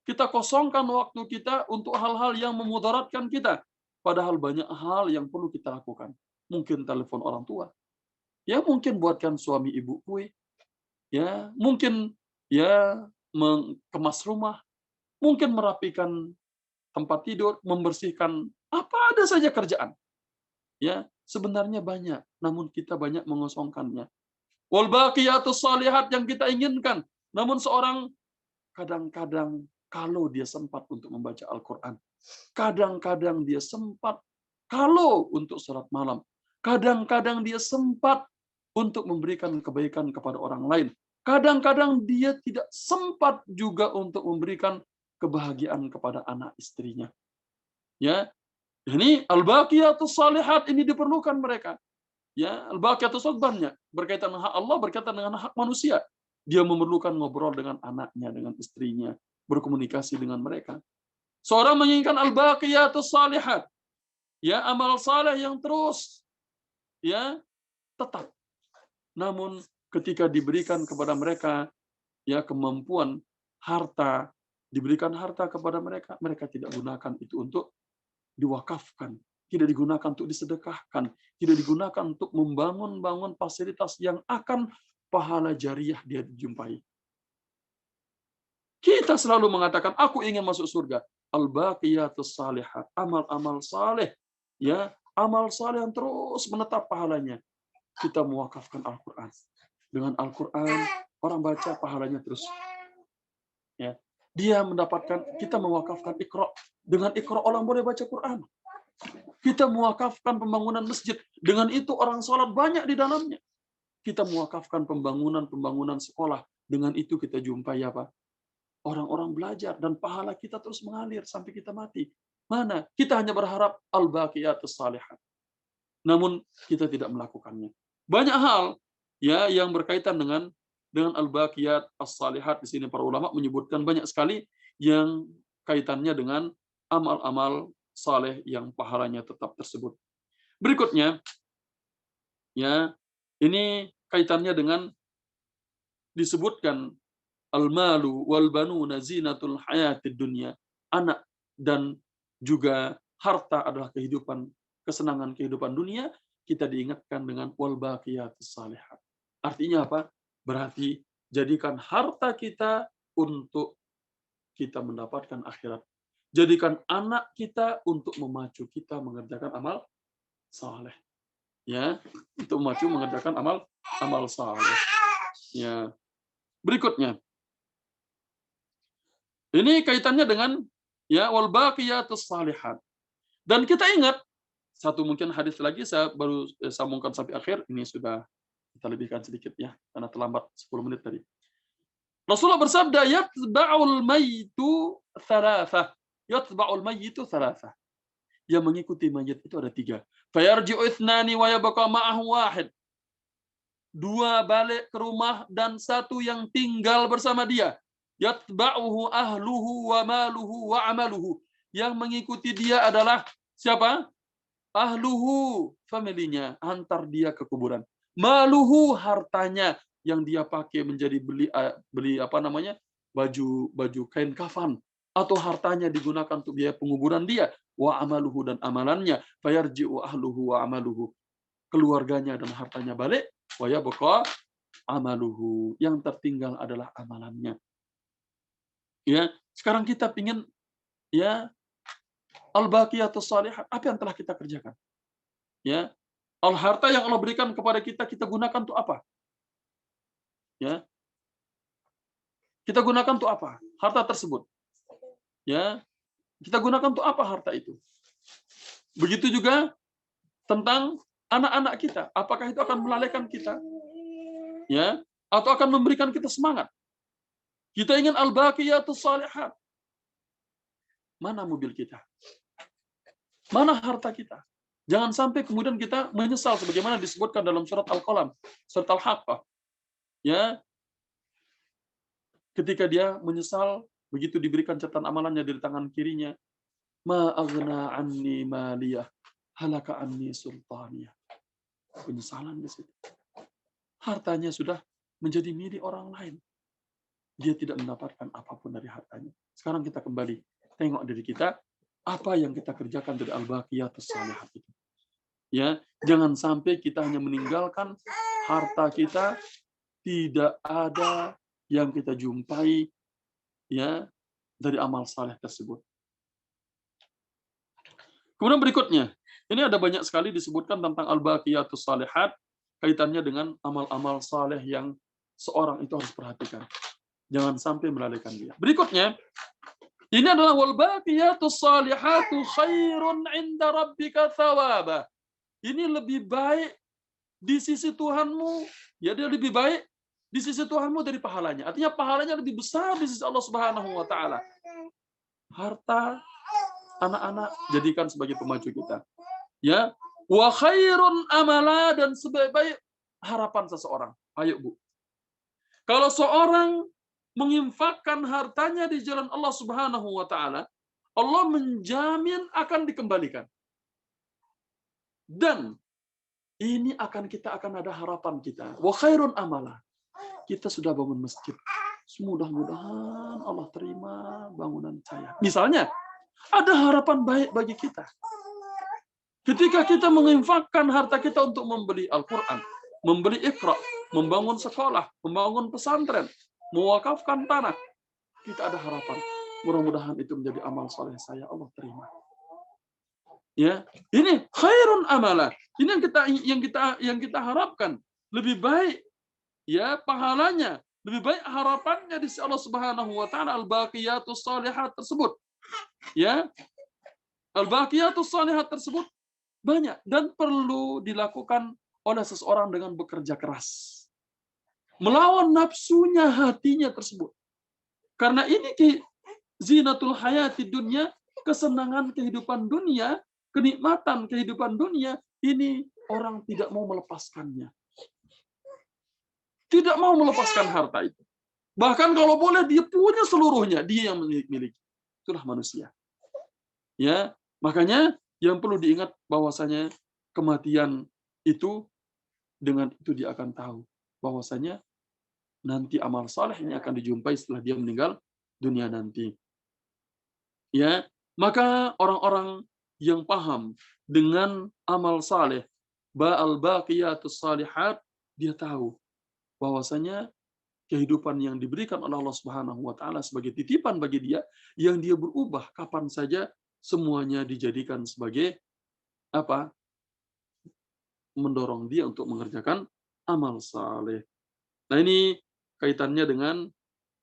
kita kosongkan waktu kita untuk hal-hal yang memudaratkan kita. Padahal banyak hal yang perlu kita lakukan. Mungkin telepon orang tua. Ya, mungkin buatkan suami ibu kue. Ya, mungkin ya mengemas rumah, mungkin merapikan tempat tidur, membersihkan apa ada saja kerjaan. Ya, sebenarnya banyak, namun kita banyak mengosongkannya. Wal baqiyatus shalihat yang kita inginkan, namun seorang kadang-kadang kalau dia sempat untuk membaca Al-Qur'an, kadang-kadang dia sempat kalau untuk salat malam, kadang-kadang dia sempat untuk memberikan kebaikan kepada orang lain. Kadang-kadang dia tidak sempat juga untuk memberikan kebahagiaan kepada anak istrinya. Ya, ini al-baqiyatus shalihat ini diperlukan mereka. Ya, al-baqiyatus shalihat berkaitan dengan hak Allah, berkaitan dengan hak manusia. Dia memerlukan ngobrol dengan anaknya, dengan istrinya, berkomunikasi dengan mereka. Seorang menginginkan al-baqiyatus shalihat, ya, amal saleh yang terus ya tetap. Namun ketika diberikan kepada mereka ya kemampuan harta, diberikan harta kepada mereka, mereka tidak gunakan itu untuk diwakafkan, tidak digunakan untuk disedekahkan, tidak digunakan untuk membangun fasilitas yang akan pahala jariah dia dijumpai. Kita selalu mengatakan, aku ingin masuk surga. Al-baqiyatus shalihat, amal-amal saleh, ya, amal saleh yang terus menetap pahalanya. Kita mewakafkan Al-Quran. Dengan Al-Quran, orang baca pahalanya terus. Ya. Dia mendapatkan, kita mewakafkan Iqra. Dengan Iqra orang boleh baca Quran. Kita mewakafkan pembangunan masjid. Dengan itu orang sholat banyak di dalamnya. Kita mewakafkan pembangunan sekolah. Dengan itu kita jumpai apa? Orang-orang belajar dan pahala kita terus mengalir sampai kita mati. Mana? Kita hanya berharap al-baqiyatus shalihat. Namun kita tidak melakukannya. Banyak hal ya yang berkaitan dengan al-baqiyat as-salihat. Di sini para ulama menyebutkan banyak sekali yang kaitannya dengan amal-amal saleh yang pahalanya tetap tersebut. Berikutnya ya, ini kaitannya dengan disebutkan al-malu wal banuna zinatul hayatid dunya. Anak dan juga harta adalah kesenangan kehidupan dunia. Kita diingatkan dengan wal baqiyatus shalihat. Artinya apa? Berarti jadikan harta kita untuk kita mendapatkan akhirat. Jadikan anak kita untuk memacu kita mengerjakan amal saleh. Ya, untuk memacu mengerjakan amal saleh. Ya. Berikutnya. Ini kaitannya dengan ya wal baqiyatus shalihat. Dan kita ingat satu mungkin hadis lagi, saya baru sambungkan sampai akhir, ini sudah kita lebihkan sedikit ya karena terlambat 10 menit tadi. Rasulullah bersabda, yatba'ul mayyitu thalathah. Yatba'ul mayyitu thalathah. Yang mengikuti mayit itu ada 3. Fayarji'u ithnani wa yabqa ma'ahu wahid. 2 balik ke rumah dan 1 yang tinggal bersama dia. Yatba'uhu ahluhu wa maluhu wa amaluhu. Yang mengikuti dia adalah siapa? Ahluhu, familinya, antar dia ke kuburan. Maluhu, hartanya yang dia pakai menjadi beli apa namanya? baju kain kafan, atau hartanya digunakan untuk biaya penguburan dia. Wa amaluhu, dan amalannya. Fayarji'u ahluhu wa amaluhu. Keluarganya dan hartanya balik. Wa yabqa amaluhu. Yang tertinggal adalah amalannya. Ya, sekarang kita pingin ya al-baqiyatus shalihat, apa yang telah kita kerjakan? Ya. Harta yang Allah berikan kepada kita gunakan untuk apa? Ya. Kita gunakan untuk apa? Harta tersebut. Ya. Kita gunakan untuk apa harta itu? Begitu juga tentang anak-anak kita, apakah itu akan melalaikan kita? Ya, atau akan memberikan kita semangat? Kita ingin al-baqiyatus shalihat. Mana mobil kita? Mana harta kita? Jangan sampai kemudian kita menyesal sebagaimana disebutkan dalam surat Al-Qalam, surat Al-Haqqah. Ya. Ketika dia menyesal begitu diberikan catatan amalannya dari tangan kirinya, ma aghna anni maliyah, halaka anni sultaniyah. Penyesalan di situ. Hartanya sudah menjadi milik orang lain. Dia tidak mendapatkan apapun dari hartanya. Sekarang kita kembali tengok diri kita, apa yang kita kerjakan dari al-baqiyatus shalihat itu. Ya, jangan sampai kita hanya meninggalkan harta kita, tidak ada yang kita jumpai ya dari amal saleh tersebut. Kemudian berikutnya, ini ada banyak sekali disebutkan tentang al-baqiyatus shalihat, kaitannya dengan amal-amal saleh yang seorang itu harus perhatikan. Jangan sampai melalaikan dia. Berikutnya, ini adalah wal baqiyatus shalihatu khairun 'inda rabbika thawaba. Ini lebih baik di sisi Tuhanmu, ya dia lebih baik di sisi Tuhanmu dari pahalanya. Artinya pahalanya lebih besar di sisi Allah Subhanahu wa taala. Harta anak-anak jadikan sebagai pemacu kita. Ya, wa khairun amala, dan sebaik-baik harapan seseorang. Ayo Bu. Kalau seorang menginfakkan hartanya di jalan Allah Subhanahu wa taala, Allah menjamin akan dikembalikan. Dan ini kita akan ada harapan kita. Wa khairun amala. Kita sudah bangun masjid. Mudah-mudahan Allah terima bangunan saya. Misalnya, ada harapan baik bagi kita. Ketika kita menginfakkan harta kita untuk membeli Al-Quran, membeli Iqra, membangun sekolah, membangun pesantren, mewakafkan tanah, kita ada harapan. Mudah-mudahan itu menjadi amal soleh saya, Allah terima. Ya, ini khairun amala. Ini yang kita harapkan. Lebih baik ya pahalanya, lebih baik harapannya di sisi Allah Subhanahu wa taala, al-baqiyatus shalihat tersebut. Ya. Al-baqiyatus shalihat tersebut banyak dan perlu dilakukan oleh seseorang dengan bekerja keras. Melawan nafsunya, hatinya tersebut. Karena ini zinatul hayati dunia, kesenangan kehidupan dunia, kenikmatan kehidupan dunia, ini orang tidak mau melepaskannya. Tidak mau melepaskan harta itu. Bahkan kalau boleh dia punya seluruhnya, dia yang memiliki. Itulah manusia. Ya, makanya yang perlu diingat bahwasanya kematian itu dengan itu dia akan tahu bahwasanya nanti amal saleh ini akan dijumpai setelah dia meninggal dunia nanti. Ya, maka orang-orang yang paham dengan amal saleh, baqiyatus salihat, dia tahu bahwasanya kehidupan yang diberikan oleh Allah Subhanahu wa taala sebagai titipan bagi dia yang dia berubah kapan saja, semuanya dijadikan sebagai apa? Mendorong dia untuk mengerjakan amal saleh. Nah, ini kaitannya dengan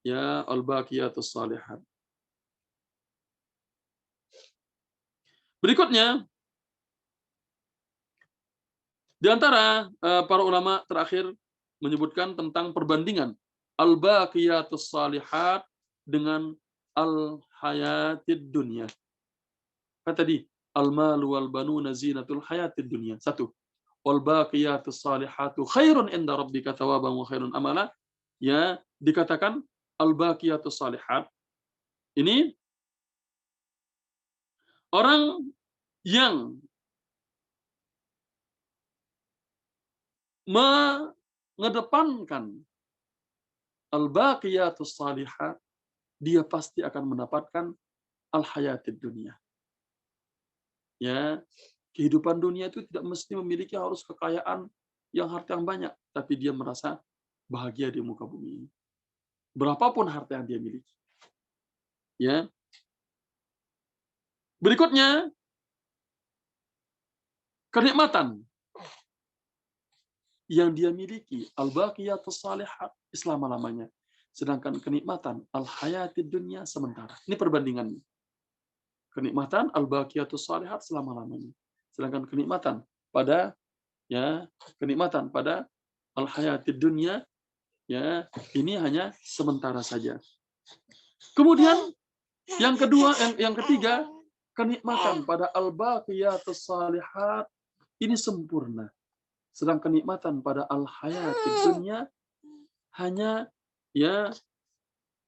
ya al-baqiyatus salihat. Berikutnya, di antara para ulama terakhir menyebutkan tentang perbandingan al-baqiyatus salihat dengan al-hayatid dunya. Kan tadi al-malu wal banuna zinatul hayatid dunya. Satu. Wal baqiyatus salihatu khairun inda rabbika thawaban wa khairun amala. Ya, dikatakan al-baqiyatus salihat ini orang yang mengedepankan al-baqiyatus salihat, dia pasti akan mendapatkan al-hayatid dunia. Ya, kehidupan dunia itu tidak mesti memiliki harus kekayaan yang harta yang banyak, tapi dia merasa bahagia di muka bumi ini. Berapapun harta yang dia miliki. Ya. Berikutnya, kenikmatan yang dia miliki, al-baqiyatus salihat, selama-lamanya. Sedangkan kenikmatan al-hayatid dunya sementara. Ini perbandingannya. Kenikmatan al-baqiyatus salihat selama-lamanya. Sedangkan kenikmatan pada al-hayatid dunya ya, ini hanya sementara saja. Kemudian yang kedua, yang ketiga, kenikmatan pada al-baqiyatus salihat ini sempurna. Sedang kenikmatan pada al-hayatid dunya hanya ya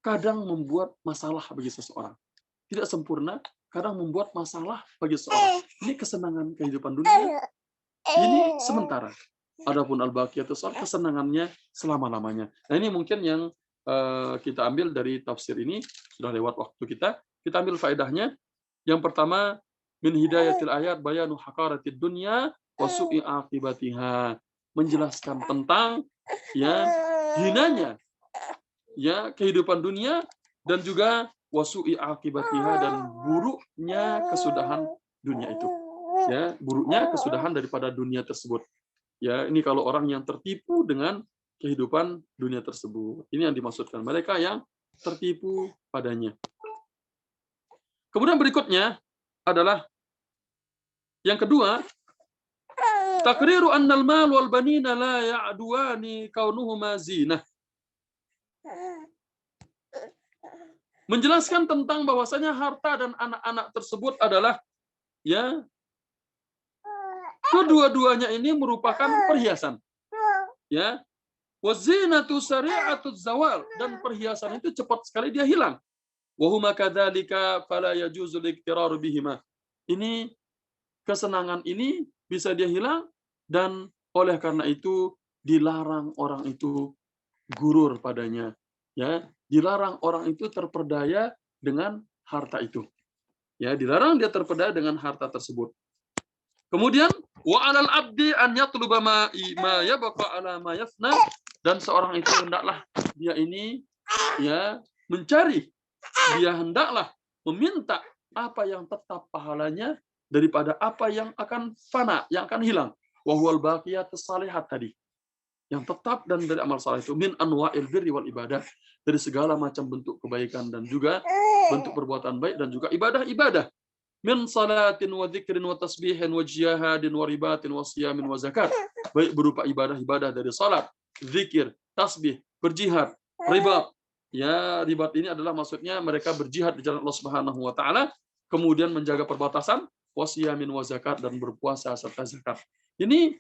kadang membuat masalah bagi seseorang. Tidak sempurna, kadang membuat masalah bagi seseorang. Ini kesenangan kehidupan dunia, ini sementara. Adapun al-baqiyatus salihat kesenangannya selama-lamanya. Nah, ini mungkin yang kita ambil dari tafsir ini, sudah lewat waktu kita. Kita ambil faedahnya. Yang pertama, min hidayatil ayat bayanu haqaratid dunya wa su'i aqibatiha. Menjelaskan tentang ya hinanya ya kehidupan dunia dan juga wasu'i aqibatiha dan buruknya kesudahan dunia itu. Ya, buruknya kesudahan daripada dunia tersebut. Ya, ini kalau orang yang tertipu dengan kehidupan dunia tersebut. Ini yang dimaksudkan, mereka yang tertipu padanya. Kemudian berikutnya adalah yang kedua, takriru annal mal wal banina la ya'duani kaunuhuma zinah. Menjelaskan tentang bahwasanya harta dan anak-anak tersebut adalah ya kedua-duanya ini merupakan perhiasan. Ya. Wazinatu sari'atuz zawal, dan perhiasan itu cepat sekali dia hilang. Wa huma kadzalika fala yajuzu liqtiraru bihima. Ini kesenangan ini bisa dia hilang dan oleh karena itu dilarang orang itu gurur padanya. Ya, dilarang orang itu terperdaya dengan harta itu. Ya, dilarang dia terpedaya dengan harta tersebut. Kemudian wa 'alal 'abdi an yatluba ma yabqa 'ala ma yafna, dan seorang itu hendaklah dia ini ya mencari, dia hendaklah meminta apa yang tetap pahalanya daripada apa yang akan fana, yang akan hilang. Wa huwal baqiyatus shalihat tadi. Yang tetap dan dari amal saleh itu min anwa'il birri wal ibadah, dari segala macam bentuk kebaikan dan juga bentuk perbuatan baik dan juga ibadah-ibadah. Min salatin wa dzikrin wa tasbihin wa jihadin wa ribatin wa siyamin wa zakat. Baik berupa ibadah-ibadah dari salat, zikir, tasbih, berjihad, ribat. Ya, ribat ini adalah maksudnya mereka berjihad di jalan Allah Subhanahu wa taala, kemudian menjaga perbatasan, wa siyamin wa zakat, dan berpuasa serta zakat. Ini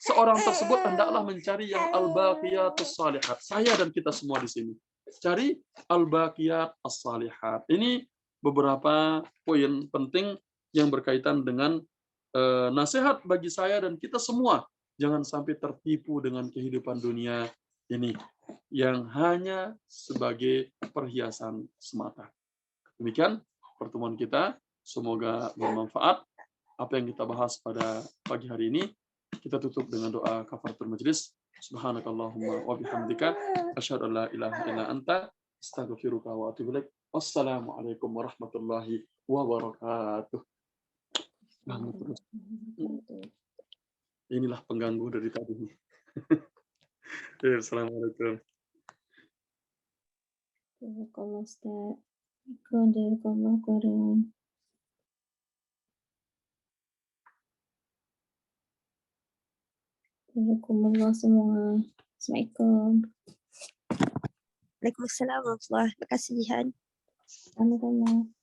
seorang tersebut hendaklah mencari yang al-baqiyatus shalihat. Saya dan kita semua di sini cari al-baqiyat as-salihat. Ini beberapa poin penting yang berkaitan dengan nasihat bagi saya dan kita semua. Jangan sampai tertipu dengan kehidupan dunia. ini yang hanya sebagai perhiasan semata. Demikian pertemuan kita, semoga bermanfaat. Apa yang kita bahas pada pagi hari ini, kita tutup dengan doa kafaratul majelis. Subhanakallahumma wa bihamdika asyhadu an la ilaha illa anta astaghfiruka wa atubu ilaik. Wassalamualaikum warahmatullahi wabarakatuh. Inilah pengganggu dari tadi. Assalamualaikum. Jazakallah Ustaz. Jazakallah khairan. Jazakumullah semua. Assalamualaikum. Waalaikumsalam warahmatullahi wabarakatuh. Terima kasih Jihan. Sama-sama.